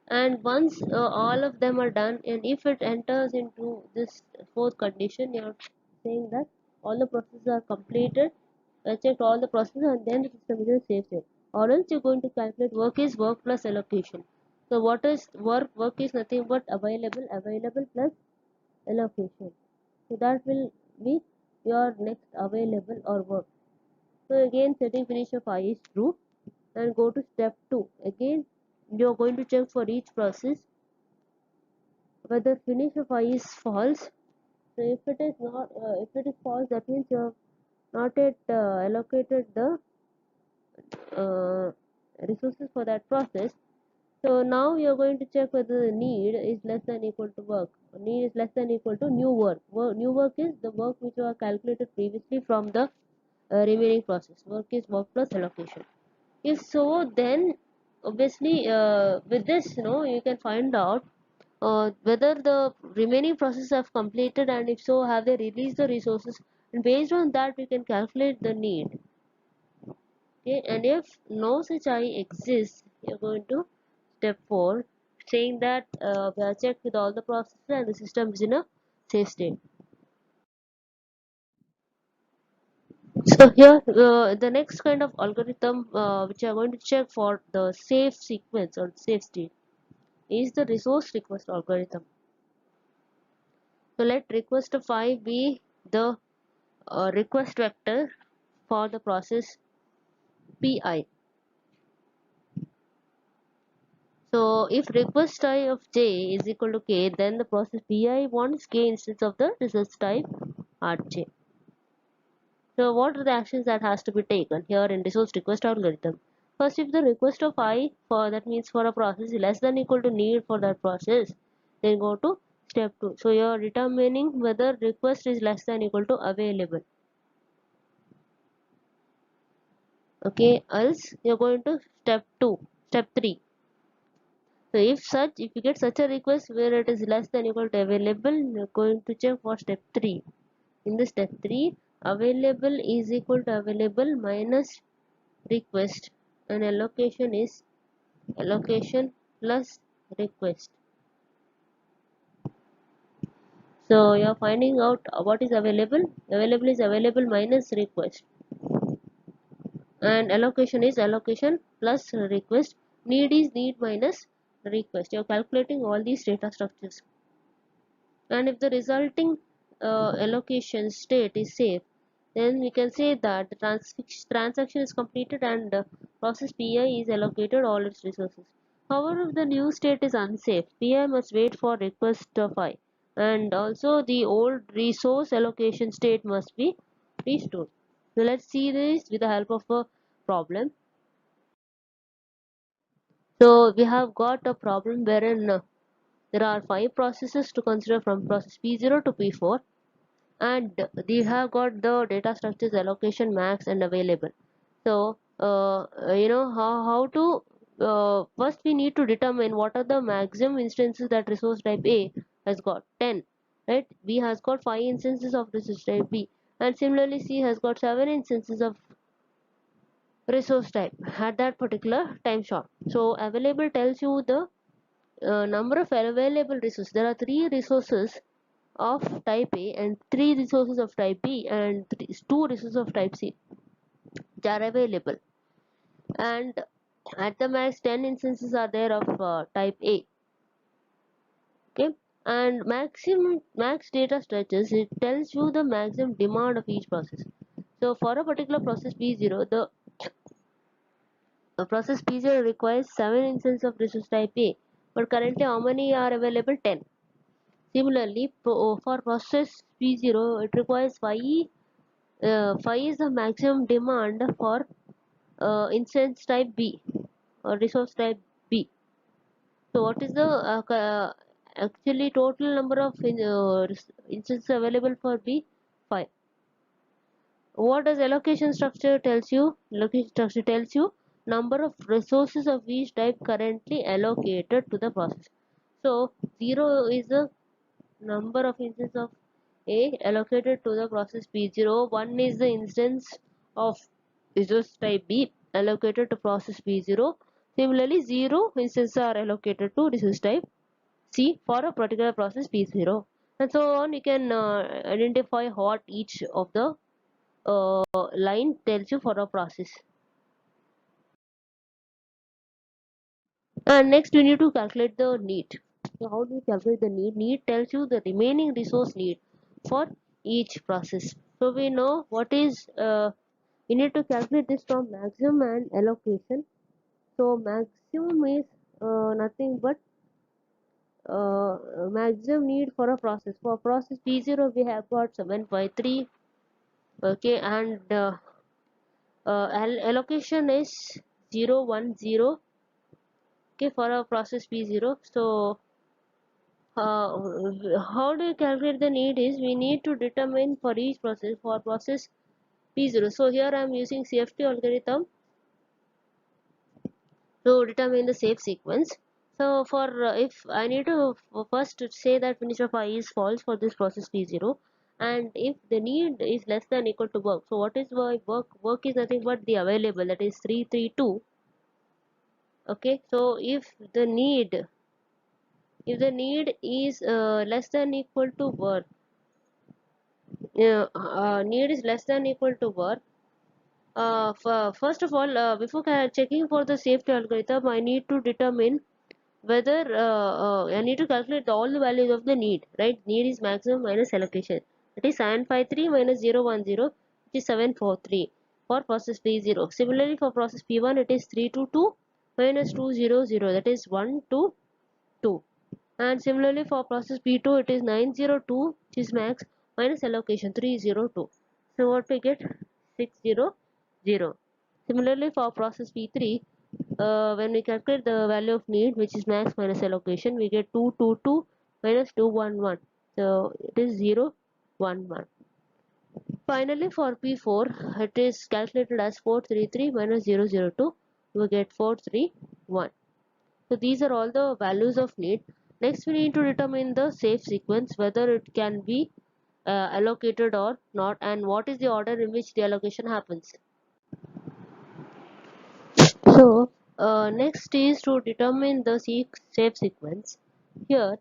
Speaker 1: and once all of them are done, and if it enters into this fourth condition, you are saying that all the processes are completed, checked all the processes, and then the system is in safe state. Or else you're going to calculate work is work plus allocation. So what is work? Work is nothing but available plus allocation. So that will be your next available or work. So again setting finish of I is true, and go to step 2. Again you're going to check for each process whether finish of I is false. So if it is not, if it is false, that means you have not yet allocated the uh, resources for that process. So now we are going to check whether the need is less than equal to work. Need is less than equal to new work. New work is the work which was calculated previously from the remaining process. Work is work plus allocation. If so, then obviously with this, you can find out whether the remaining processes have completed, and if so, have they released the resources, and based on that we can calculate the need. Okay, and if no such I exists, you're going to step 4, saying that we have checked with all the processes and the system is in a safe state. So here the next kind of algorithm which I'm going to check for the safe sequence or safe state is the resource request algorithm. So let request of I be the request vector for the process pi. So if request type of j is equal to k, then the process pi wants k instance of the resource type rj. So what are the actions that has to be taken here in resource request algorithm? First, if the request of I for that means for a process is less than equal to need for that process, then go to step 2. So you are determining whether request is less than equal to available. Okay, else you're going to step 3. So if you get such a request where it is less than equal to available, you're going to check for step 3. In the step 3, available is equal to available minus request, and allocation is allocation plus request. So you are finding out what is available. Available is available minus request, and allocation is allocation plus request. Need is need minus request. You are calculating all these data structures, and if the resulting allocation state is safe, then we can say that the transaction is completed and process pi is allocated all its resources. However, if the new state is unsafe, PI must wait for request of I, and also the old resource allocation state must be restored. So let's see this with the help of a problem. So we have got a problem wherein there are 5 processes to consider from process P0 to P4, and we have got the data structures allocation, max, and available. So how to first we need to determine what are the maximum instances that resource type A has got. 10, right? B has got 5 instances of resource type B, and similarly C has got 7 instances of resource type at that particular time shot. So available tells you the number of available resources. There are 3 resources of type A and 3 resources of type B and 2 resources of type C which are available, and at the max 10 instances are there of type A. Okay, and max data structures, it tells you the maximum demand of each process. So for a particular process P0, the process P0 requires 7 instances of resource type A, but currently how many are available? 10. Similarly, for process P0, it requires 5. 5 is the maximum demand for instance type B or resource type B. So what is the actually total number of instances available for B? 5. What does allocation structure tells you? Allocation structure tells you number of resources of each type currently allocated to the process. So 0 is the number of instances of A allocated to the process P0. 1 is the instance of resource type B allocated to process P0. Similarly, 0 instances are allocated to resource type C for a particular process P0, and so on. You can identify what each of the line tells you for a process. And next we need to calculate the need. So how do you calculate the need? Need tells you the remaining resource need for each process. So we know what is we need to calculate this from maximum and allocation. So maximum is nothing but maximum need for a process. For process P0 we have got 753. Okay, and allocation is 010. Okay, for a process P0. So how do you calculate the need is we need to determine for each process. For process P0, so here I am using CFT algorithm to determine the safe sequence. So for if I need to first say that finish of I is false for this process P0, and if the need is less than equal to work, so what is work? Work is nothing but the available, that is 332. Okay, so if the need is less than equal to work, need is less than equal to work. First of all, before checking for the safety algorithm, I need to determine whether I need to calculate all the values of the need, right? Need is maximum minus allocation. It is 753 minus 010, which is 743 for process P0. Similarly, for process P1, it is 322 minus 200, that is 122. And similarly, for process P2, it is 902, which is max, minus allocation 302. So what we get? 600. Similarly, for process P3, when we calculate the value of need, which is max minus allocation, we get 222 minus 211. So it is 011. Finally, for P4, it is calculated as 433 minus 002. We get 431. So these are all the values of need. Next, we need to determine the safe sequence, whether it can be allocated or not, and what is the order in which the allocation happens. So next is to determine the safe sequence. Here,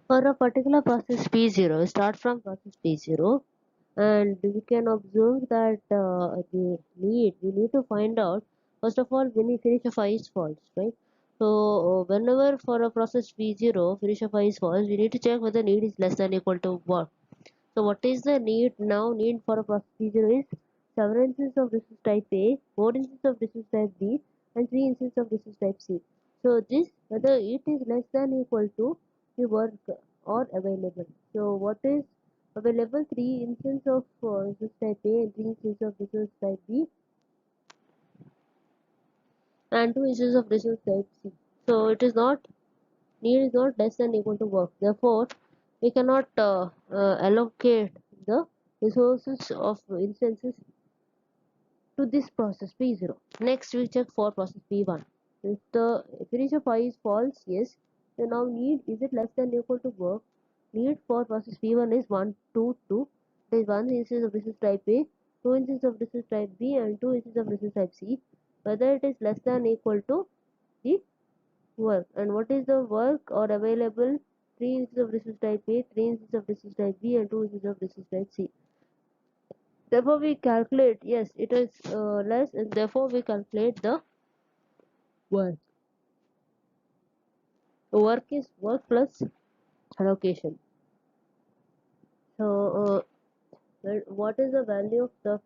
Speaker 1: for a particular process P0, start from process P0, and we can observe that we need to find out, first of all, when we finish a file is false, right? So whenever for a process P0 finish a file is false, we need to check whether need is less than equal to what. So what is the need now? Need for a process P0 is 7 instances of resource type A, 4 instances of resource type B, and 3 instances of resource type C. So this whether it is less than equal to the work or available. So what is available? 3 instances of resource type A and 3 instances of resource type B and 2 instances of resource type C. So it is not need is not less than equal to work. Therefore, we cannot allocate the resources of instances to this process P0. Next, we check for process P1. If the finish of I is false, yes. So now need is it less than equal to work? Need for process P1 is 1, 2, 2. There is 1 instance of resource type A, 2 instances of resource type B, and 2 instances of resource type C. Whether it is less than equal to the work. And what is the work or available? 3 instances of resource type A, 3 instances of resource type B, and 2 instances of resource type C. Therefore, we calculate, yes, it is less, and therefore we calculate the work. The work is work plus allocation. So, what is the value of the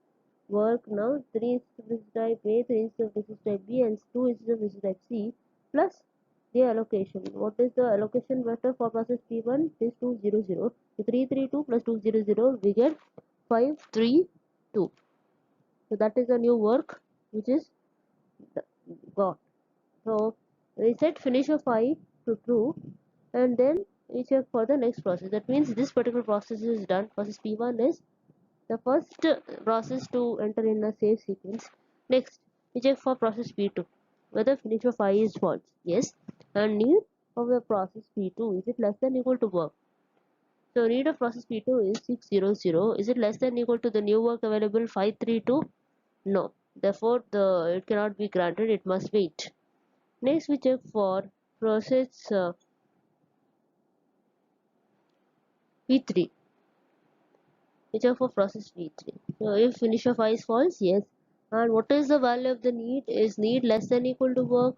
Speaker 1: work now? 3 is of type A, 3 is of type B, and 2 is of type C plus the allocation. What is the allocation vector for process P1? It is 2, 0, 0. So 3, 3, 2 plus 2, 0, 0, we get 5, 3, 2. So that is the new work which is got. So we set finish of I to true, and then we check for the next process. That means this particular process is done. Process P1 is the first process to enter in a safe sequence. Next, we check for process P2 whether finish of I is false. Yes, and need of the process P2 is it less than equal to work. So need of process P2 is 600. Is it less than equal to the new work available 532? No. Therefore, it cannot be granted. It must wait. Next, we check for process P3. We check for process P3. So, if finish of I is false, yes. And what is the value of the need? Is need less than equal to work?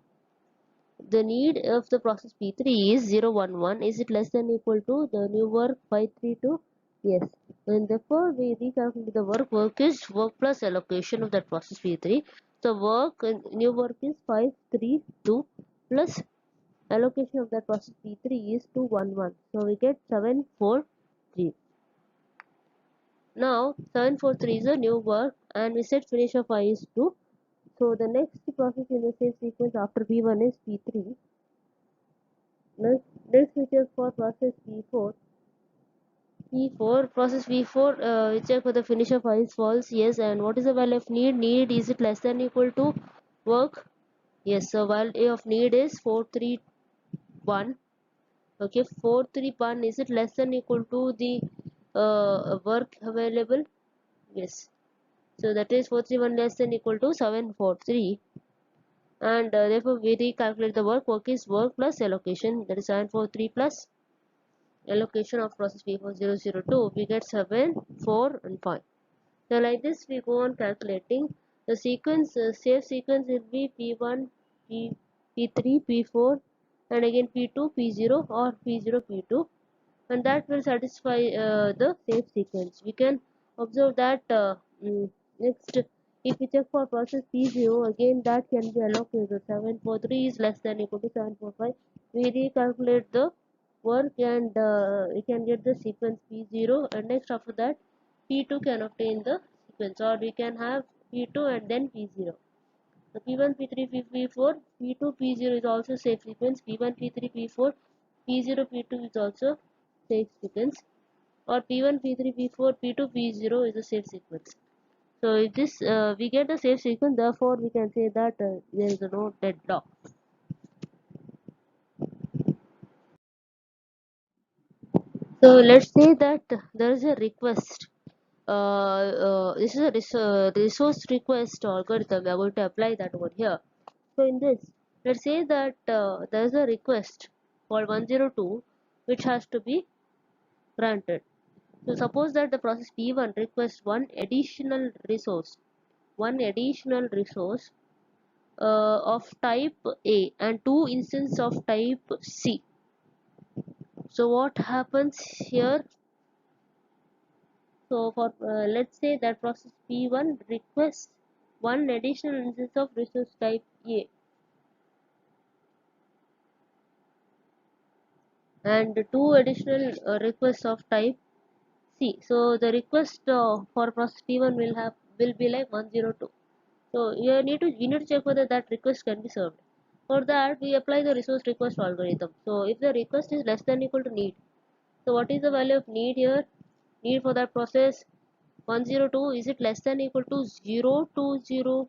Speaker 1: The need of the process P3 is 011. Is it less than equal to the new work 532? Yes. And therefore, we recalculate the work. Work is work plus allocation of that process P3. So, new work is 532 plus allocation of that process P3 is 211. So, we get 743. Now 743 is a new work and we set finish of I is 2. So the next process in the same sequence after P1 is P3. Next we check for process P4. P4 process P4 we check for the finish of I is false. Yes, and what is the value of need? Need is it less than equal to work? Yes, so value of need is 431. Okay, 431 is it less than equal to the work available? Yes. So that is 431 less than equal to 743, and therefore we recalculate the work. Work is work plus allocation, that is 743 plus allocation of process P4002. We get 7, 4 and 5. So like this we go on calculating the sequence. Safe sequence will be P1, P3, P4 and again P2, P0 or P0, P2, and that will satisfy the safe sequence. We can observe that next, if we check for process P0, again that can be allocated. 743 is less than equal to 745. We recalculate the work and we can get the sequence P0, and next after that P2 can obtain the sequence, or we can have P2 and then P0. So P1, P3, P4, P2, P0 is also safe sequence. P1, P3, P4, P0, P2 is also safe sequence, or P1, P3, P4, P2, P0 is a safe sequence. So if this we get a safe sequence, therefore we can say that there is no deadlock. So let's say that there is a request. This is a resource request algorithm. We are going to apply that over here. So in this, let's say that there is a request called 102 which has to be granted. So suppose that the process P1 requests one additional resource of type A and two instances of type C. So what happens here? So for let's say that process P1 requests one additional instance of resource type A. and two additional requests of type C. So the request for process P1 will be like 102. So we need to check whether that request can be served. For that we apply the resource request algorithm. So if the request is less than equal to need, so what is the value of need here? Need for that process 102, is it less than equal to 020?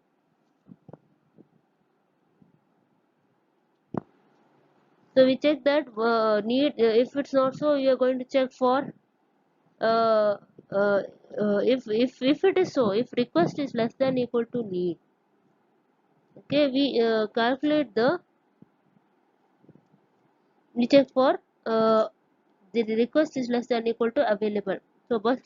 Speaker 1: So we check that need. If it's not so, you are going to check for uh, uh, if it is so, if request is less than equal to need. Okay, calculate the we check for the request is less than equal to available. So but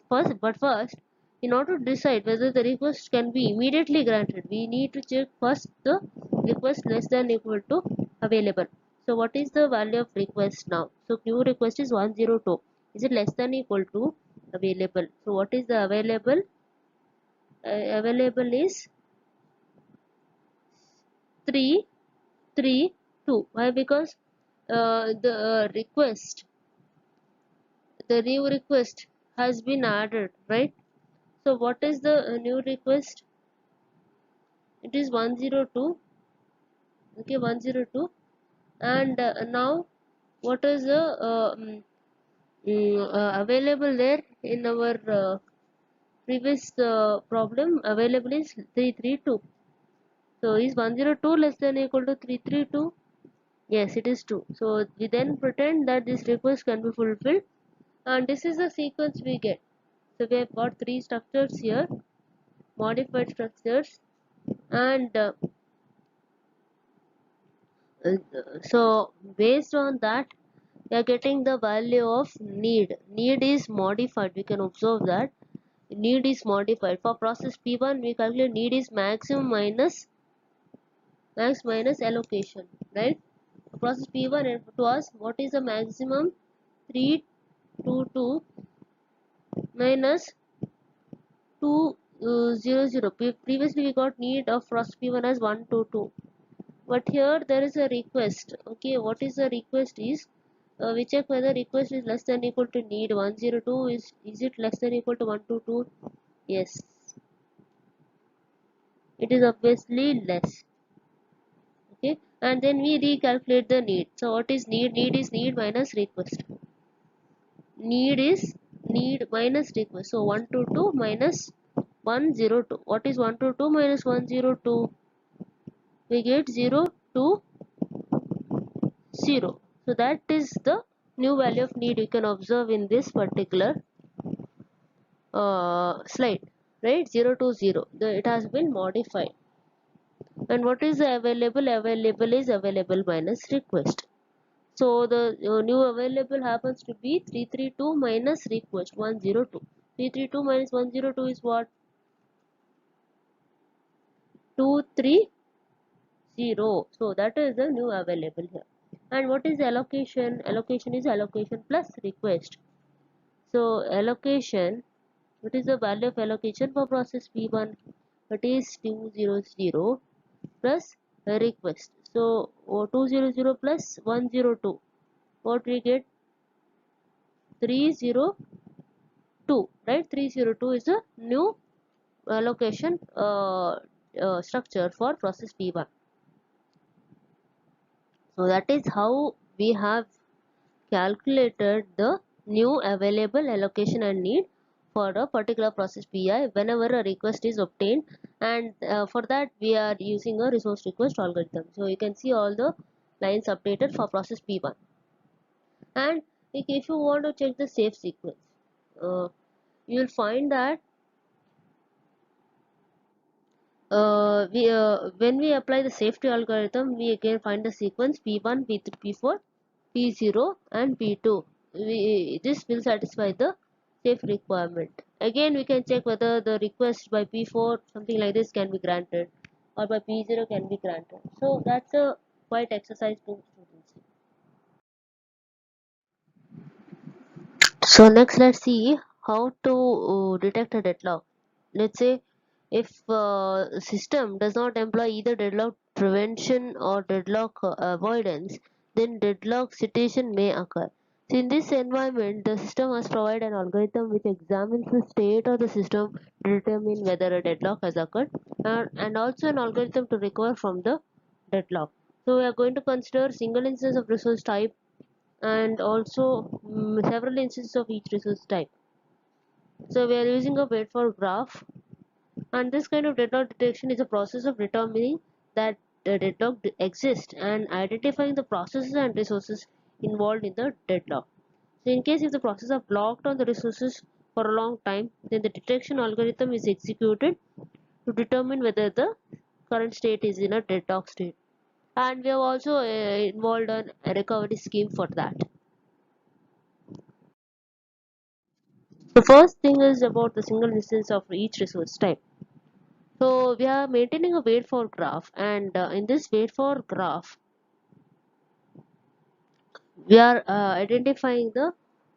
Speaker 1: first, in order to decide whether the request can be immediately granted, we need to check first the request less than equal to available. So what is the value of request now? So new request is 102. Is it less than equal to available? So what is the available? Available is 332. Why? Because the new request has been added, right? So what is the new request? It is 102. Okay, 102. And now what is the available there in our previous problem? Available is 332. So is 102 less than or equal to 332? Yes, it is 2. So we then pretend that this request can be fulfilled, and this is the sequence we get. So we have got three structures here, modified structures, and uh, so based on that we are getting the value of need is modified. We can observe that need is modified. For process P1 we calculate need is maximum minus allocation, right? For process P1 and to us what is the maximum? 322 minus 200. Previously we got need of process P1 as 122, but here there is a request. Okay, what is the request is we check whether request is less than equal to need. 102 is it less than equal to 122? Yes, it is obviously less. Okay, and then we recalculate the need. So what is need? Need is need minus request. Need is need minus request. So 122 minus 102. What is 122 minus 102? We get 0 to 0. So that is the new value of need you can observe in this particular slide, right? 0 to 0. It has been modified. And what is the available? Available is available minus request. So the new available happens to be 332 minus request 102. 332 minus 102 is what? 230. So that is the new available here. And what is allocation? Allocation is allocation plus request. So allocation, what is the value of allocation for process P1? It is 200 plus request. So 200 plus 102. What we get? 302, right? 302 is a new allocation structure for process P1. So that is how we have calculated the new available allocation and need for a particular process PI whenever a request is obtained, and for that we are using a resource request algorithm. So you can see all the lines updated for process P1. And if you want to check the safe sequence, you will find that when we apply the safety algorithm, we again find the sequence P1, P3, P4, P0 and P2. This will satisfy the safe requirement. Again we can check whether the request by P4 something like this can be granted, or by P0 can be granted. So that's a quite exercise to students. So next let's see how to detect a deadlock. Let's say if system does not employ either deadlock prevention or deadlock avoidance, then deadlock situation may occur. So in this environment, the system must provide an algorithm which examines the state of the system to determine whether a deadlock has occurred, and also an algorithm to recover from the deadlock. So we are going to consider single instance of resource type and also several instances of each resource type. So we are using a wait for graph, and this kind of deadlock detection is a process of determining that the deadlock exists and identifying the processes and resources involved in the deadlock. So in case if the process are blocked on the resources for a long time, then the detection algorithm is executed to determine whether the current state is in a deadlock state. And we have also involved a recovery scheme for that. The first thing is about the single instance of each resource type. So we are maintaining a wait for graph, and in this wait for graph, we are identifying the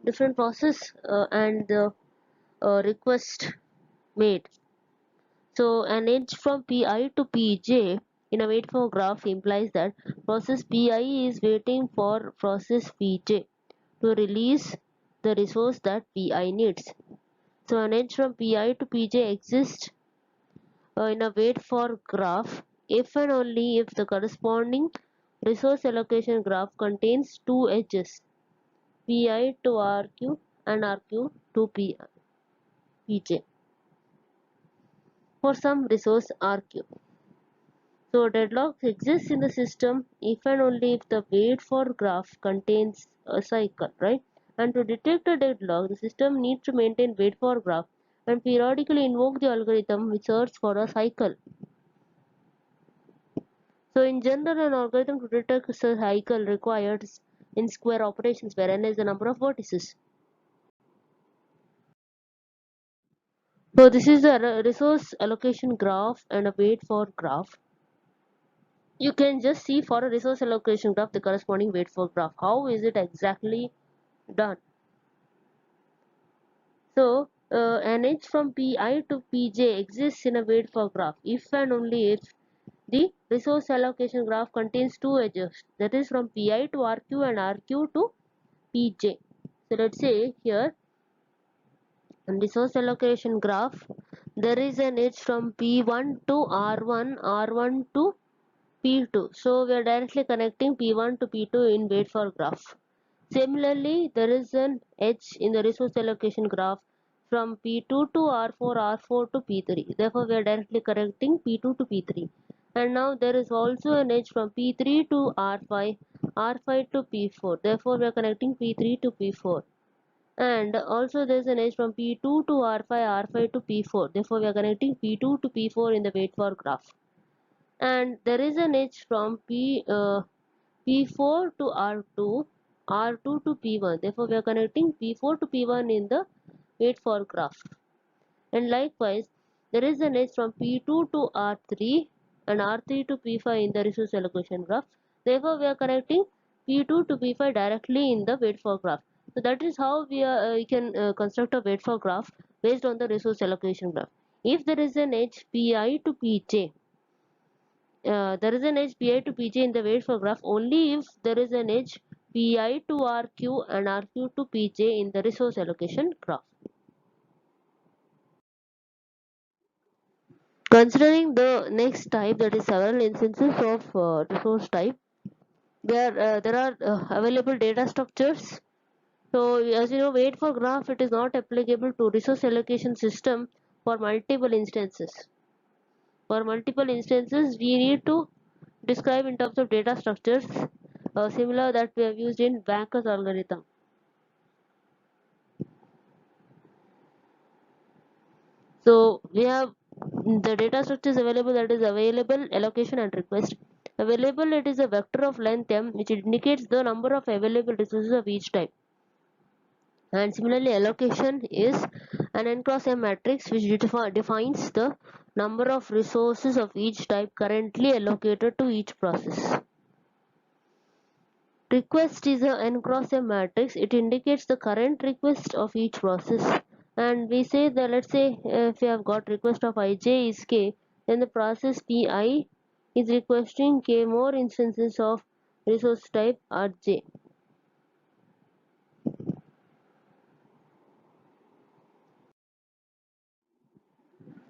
Speaker 1: different process and the request made. So an edge from Pi to Pj in a wait for graph implies that process Pi is waiting for process Pj to release the resource that Pi needs. So an edge from Pi to Pj exists in a wait for graph if and only if the corresponding resource allocation graph contains two edges, Pi to Rq and Rq to Pj for some resource Rq. So deadlock exists in the system if and only if the wait for graph contains a cycle, right? And to detect a deadlock, the system needs to maintain wait for graph and periodically invoke the algorithm which searches for a cycle. So in general, an algorithm to detect a cycle requires n square operations where n is the number of vertices. So this is the resource allocation graph and a wait for graph. You can just see for a resource allocation graph the corresponding wait for graph. How is it exactly done? So an edge from Pi to Pj exists in a wait for graph if and only if the resource allocation graph contains two edges, that is from Pi to Rq and Rq to Pj. So let's say here in resource allocation graph there is an edge from P1 to R1, R1 to P2. So we are directly connecting P1 to P2 in wait for graph. Similarly, there is an edge in the resource allocation graph from P2 to R4, R4 to P3. Therefore, we are directly connecting P2 to P3. And now there is also an edge from P3 to R5, R5 to P4. Therefore, we are connecting P3 to P4. And also there is an edge from P2 to R5, R5 to P4. Therefore, we are connecting P2 to P4 in the wait for graph. And there is an edge from P4 to R2, R2 to P1. Therefore, we are connecting P4 to P1 in the wait for graph. And likewise, there is an edge from P2 to R3 and R3 to P5 in the resource allocation graph. Therefore, we are connecting P2 to P5 directly in the wait for graph. So that is how we can construct a wait for graph based on the resource allocation graph. If there is an edge Pi to Pj, there is an edge Pi to Pj in the wait for graph only if there is an edge Pi to Rq and Rq to Pj in the resource allocation graph. Considering the next type, that is several instances of resource type, there are available data structures. So as you know, wait for graph, it is not applicable to resource allocation system for multiple instances. For multiple instances, we need to describe in terms of data structures similar that we have used in Banker's algorithm. So we have the data structures available, that is available, allocation and request. Available, it is a vector of length m which indicates the number of available resources of each type. And similarly, allocation is an n cross m matrix which defines the number of resources of each type currently allocated to each process. Request is a n cross m matrix. It indicates the current request of each process. And we say that, let's say if we have got request of ij is k, then the process pi is requesting k more instances of resource type rj.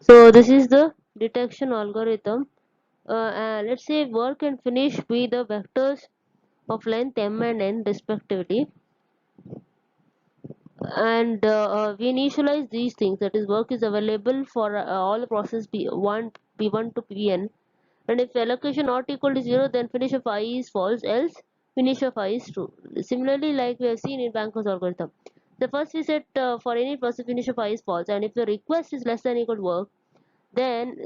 Speaker 1: So this is the detection algorithm. Let's say work and finish be the vectors of length m and n respectively, and we initialize these things, that is work is available for all the process p1 to pn, and if allocation not equal to 0 then finish of I is false, else finish of I is true. Similarly, like we have seen in Banker's algorithm, the first we set for any process finish of I is false, and if the request is less than equal to work, then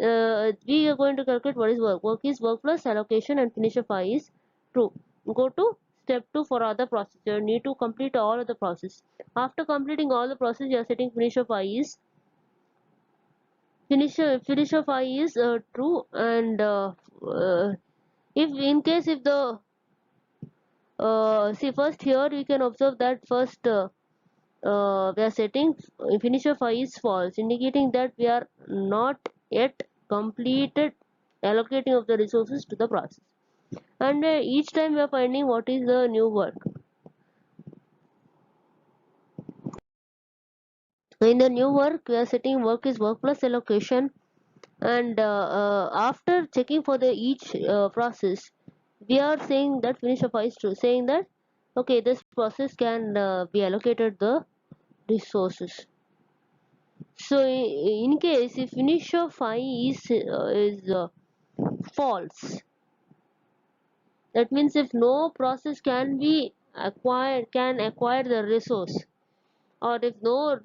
Speaker 1: we are going to calculate what is work. Work is work plus allocation and finish of I is true. Go to step 2 for other process. You need to complete all of the process. After completing all the process, you are setting finish of I is finish of I is true, and if in case if the see first here we can observe that first we are setting finish of I is false, indicating that we are not yet completed allocating of the resources to the process, and each time we are finding what is the new work. In the new work we are setting work is work plus allocation, and after checking for the each process, we are saying that finish of I is true, saying that okay, this process can be allocated the resources. So in case if finish of I is false, that means if no process can acquire the resource, or if no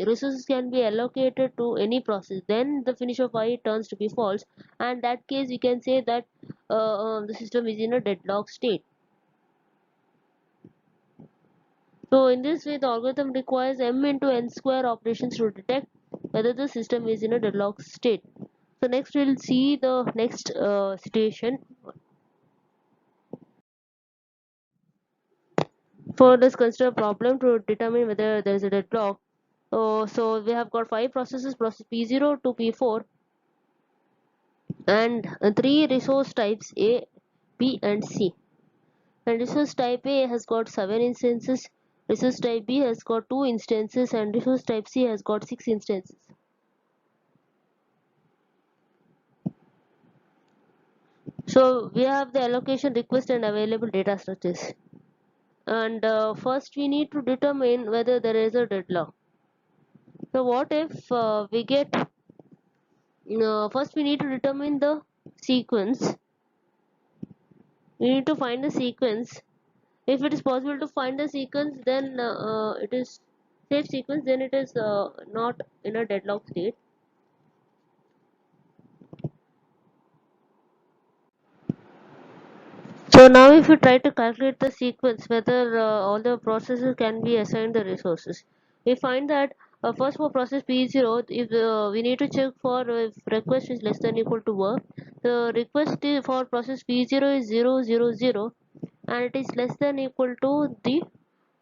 Speaker 1: resources can be allocated to any process, then the finish of I turns to be false, and that case we can say that the system is in a deadlock state. So in this way the algorithm requires m into n square operations to detect whether the system is in a deadlock state. So next we'll see the next situation. For this, consider a problem to determine whether there is a deadlock. So we have got 5 processes, process P0 to P4, and 3 resource types A, B and C. And resource type A has got 7 instances, resource type B has got 2 instances, and resource type C has got 6 instances. So we have the allocation, request and available data structures. And first we need to determine whether there is a deadlock. So what if we get first we need to determine the sequence. We need to find the sequence. If it is possible to find the sequence, then it is safe sequence, then it is not in a deadlock state. So now if you try to calculate the sequence, whether all the processes can be assigned the resources, we find that first for process P0, if we need to check for if request is less than equal to work, the request for process P0 is 000, and it is less than equal to the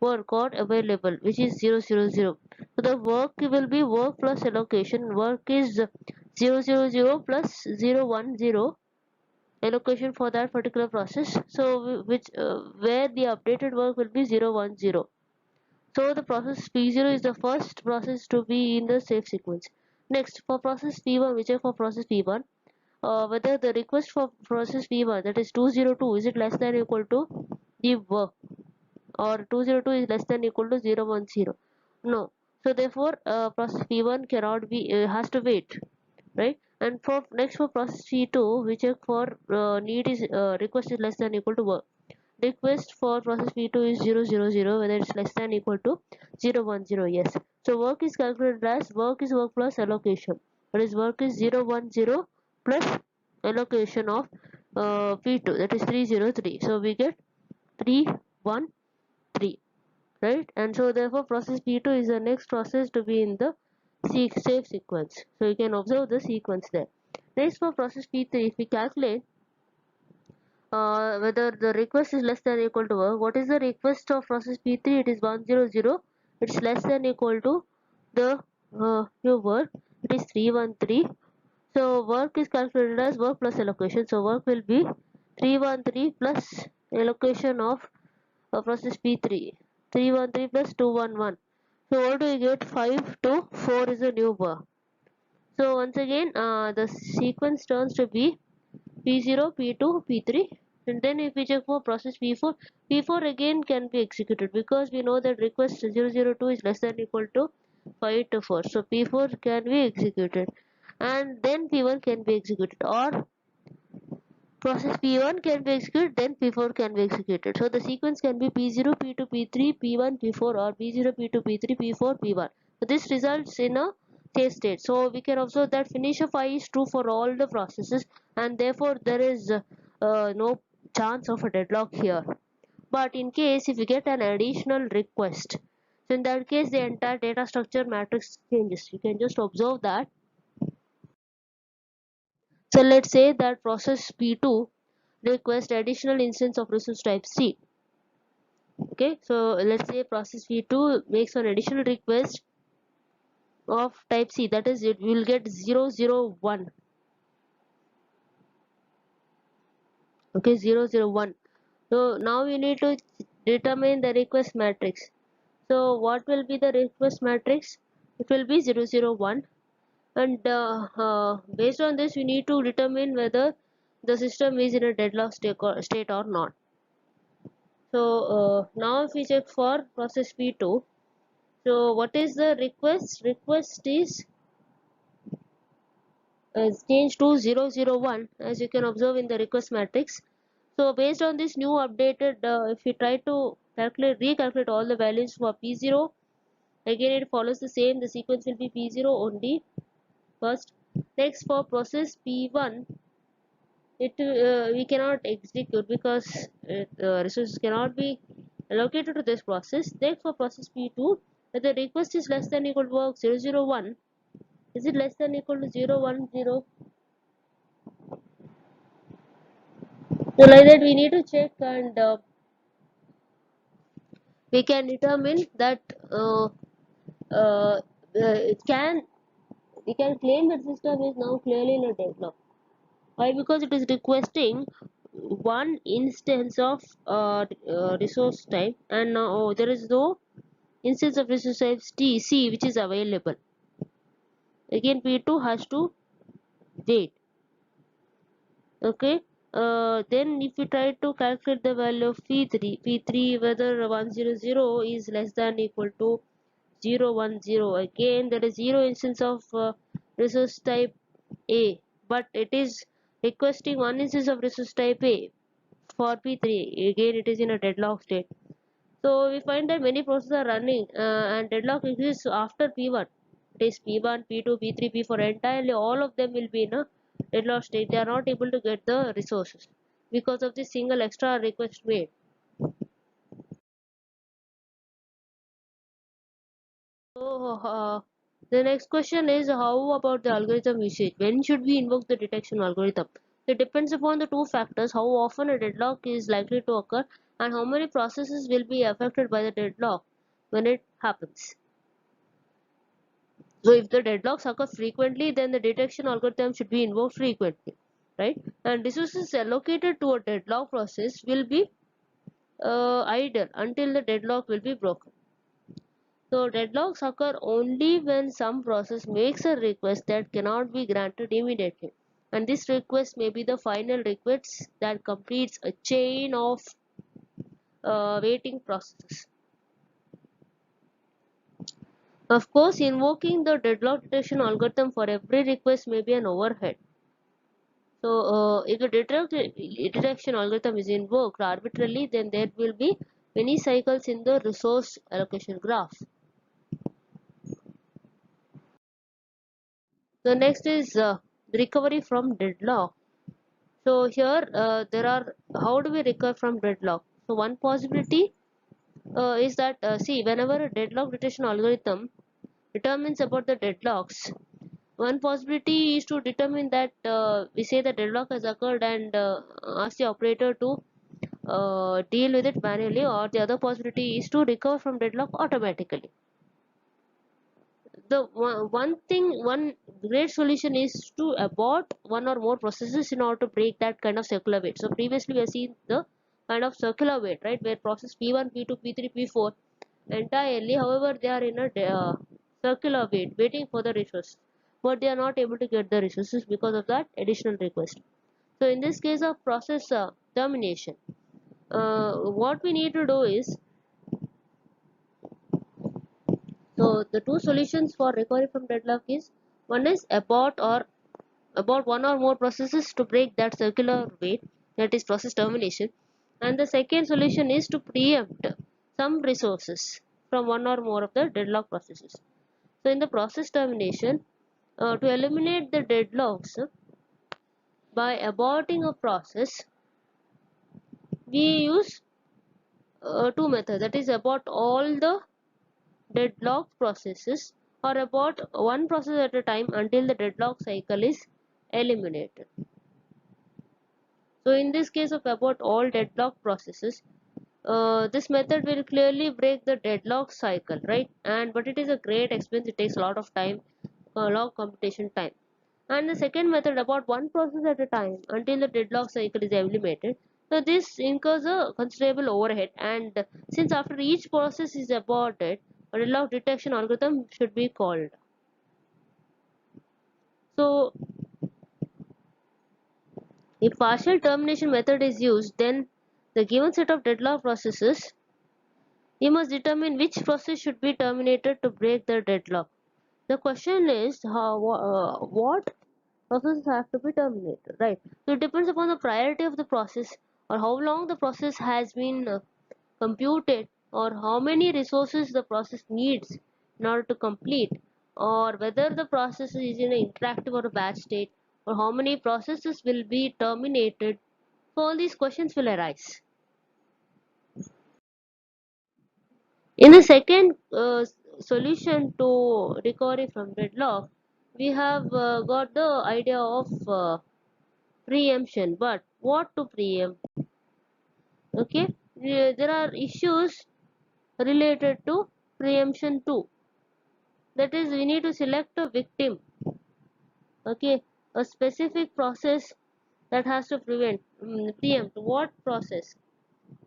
Speaker 1: work or available, which is 000. So the work will be work plus allocation. Work is 000 plus 010 allocation for that particular process. So which where the updated work will be 010. So the process P0 is the first process to be in the safe sequence. Next, for process P1, we check for process P1 whether the request for process P1, that is 202, is it less than or equal to the work, or 202 is less than or equal to 010. No. So therefore process P1 cannot be has to wait, right? And for next for process P2, we check for need is request is less than or equal to work. Request for process P2 is 000, whether it's less than or equal to 010. Yes. So work is calculated as work is work plus allocation. That is work is 010 plus allocation of P2, that is 303. So we get 313, right? And so therefore process P2 is the next process to be in the safe sequence. So you can observe the sequence there. Next for process P3, if we calculate whether the request is less than or equal to work, what is the request of process P3? It is 100. It's less than or equal to the new work. It is 313. So work is calculated as work plus allocation. So work will be 313 plus allocation of process P3. 313 plus 211. So what do we get? 5 to 4 is the new bar. So once again, the sequence turns to be P0, P2, P3, and then if we check for process P4, P4 again can be executed because we know that request 002 is less than equal to 5 to 4. So P4 can be executed, and then P1 can be executed, or process P1 can be executed, then P4 can be executed. So the sequence can be P0, P2, P3, P1, P4, or P0, P2, P3, P4, P1. So this results in a phase state. So we can observe that finish of I is true for all the processes, and therefore there is no chance of a deadlock here. But in case if you get an additional request, so in that case the entire data structure matrix changes. You can just observe that. So let's say that process P2 request additional instance of resource type C. Okay, so let's say process P2 makes an additional request of type C, that is it will get 001. Okay, 001. So now we need to determine the request matrix. So what will be the request matrix? It will be 001, and based on this we need to determine whether the system is in a deadlock state or not. So now if we check for process P2, so what is the request? Request is changed to 001, as you can observe in the request matrix. So based on this new updated, if we try to recalculate all the values for P0, again it follows the same. The sequence will be P0 only first. Next for process P1, it we cannot execute because resources cannot be allocated to this process. Next for process P2, if the request is less than equal to 001, is it less than equal to 010? So like that we need to check, and we can determine that it can we can claim that system is now clearly in a deadlock. Why? Because it is requesting one instance of resource type, and now there is no instance of resource type C which is available. Again P2 has to wait. Okay, then if we try to calculate the value of P3 whether 100 is less than equal to 010, again there is zero instance of resource type A, but it is requesting one instance of resource type A for P3. Again it is in a deadlock state. So we find that many processes are running and deadlock exists after P1. It is P1, P2, P3, P4, entirely all of them will be in a deadlock state. They are not able to get the resources because of this single extra request made. So the next question is, how about the algorithm usage? When should we invoke the detection algorithm? It depends upon the two factors: how often a deadlock is likely to occur and how many processes will be affected by the deadlock when it happens. So if the deadlocks occur frequently, then the detection algorithm should be invoked frequently, right? And resources allocated to a deadlock process will be idle until the deadlock will be broken. So deadlocks occur only when some process makes a request that cannot be granted immediately. And this request may be the final request that completes a chain of waiting processes. Of course, invoking the deadlock detection algorithm for every request may be an overhead. So, if the detection algorithm is invoked arbitrarily, then there will be many cycles in the resource allocation graph. The next is recovery from deadlock. So here there are, how do we recover from deadlock? So one possibility is that see, whenever a deadlock detection algorithm determines about the deadlocks, one possibility is to determine that we say the deadlock has occurred and ask the operator to deal with it manually, or the other possibility is to recover from deadlock automatically. The one great solution is to abort one or more processes in order to break that kind of circular wait. So previously we have seen the kind of circular wait, right, where process P1, P2, P3, P4 entirely, however, they are in a circular wait, waiting for the resource. but they are not able to get the resources because of that additional request. So in this case of process termination, what we need to do is, so the two solutions for recovery from deadlock is, one is abort one or more processes to break that circular wait, that is process termination, and the second solution is to preempt some resources from one or more of the deadlock processes. So in the process termination, to eliminate the deadlocks by aborting a process, we use two methods, that is abort all the deadlock processes or abort one process at a time until the deadlock cycle is eliminated. So in this case of abort all deadlock processes, this method will clearly break the deadlock cycle, right? And but it is a great expense, it takes a lot of time, a lot of computation time. And the second method, about one process at a time until the deadlock cycle is eliminated, so this incurs a considerable overhead, and since after each process is aborted, a deadlock detection algorithm should be called. So if partial termination method is used, then the given set of deadlock processes, you must determine which process should be terminated to break the deadlock. The question is what processes have to be terminated, right? So it depends upon the priority of the process, or how long the process has been computed, or how many resources the process needs in order to complete, or whether the process is in an interactive or a batch state, or how many processes will be terminated. So all these questions will arise. In the second solution to recovery from deadlock, we have got the idea of preemption. But what to preempt? Okay, there are issues related to preemption too. That is, we need to select a victim. Okay, a specific process that has to preempt. What process?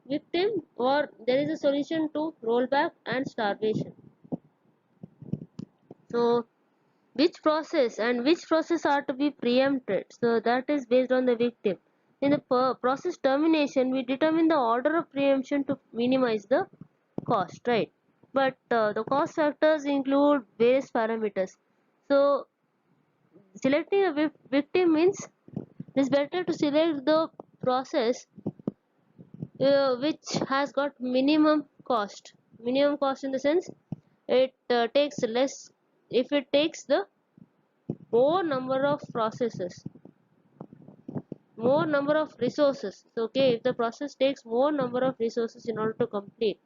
Speaker 1: Victim, or there is a solution to rollback and starvation. So which process are to be preempted, so that is based on the victim. In the process termination, we determine the order of preemption to minimize the cost, right? But the cost factors include various parameters. So selecting a victim means it is better to select the process which has got minimum cost in the sense it takes less, if it takes the more number of processes, more number of resources. So, okay, if the process takes more number of resources in order to complete,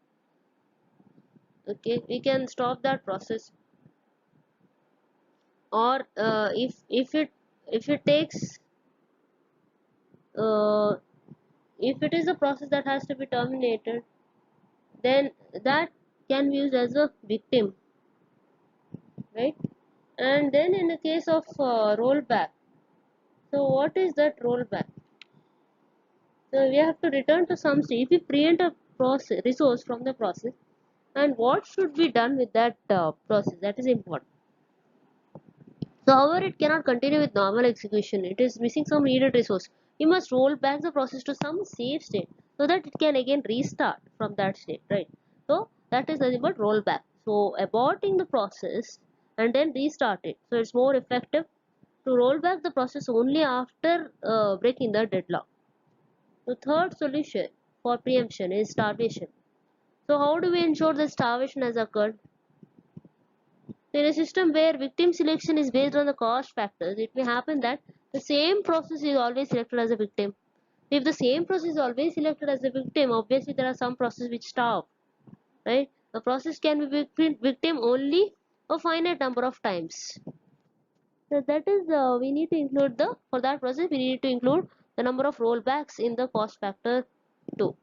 Speaker 1: okay, we can stop that process. Or if it takes uh, if it is a process that has to be terminated, then that can be used as a victim, right? And then in the case of rollback, so what is that rollback? So we have to return to some state. If we preempt a process resource from the process, and what should be done with that process, that is important. So however it cannot continue with normal execution, it is missing some needed resource, you must roll back the process to some safe state so that it can again restart from that state, right? So that is nothing but rollback. So aborting the process and then restart it, so it's more effective to roll back the process only after breaking the deadlock. The third solution for preemption is starvation. So how do we ensure that starvation has occurred? In a system where victim selection is based on the cost factors, it may happen that the same process is always selected as a victim. If the same process is always selected as a victim, obviously there are some processes which starve, right? The process can be victim only a finite number of times. So that is we need to include the, for that process we need to include the number of rollbacks in the cost factor too.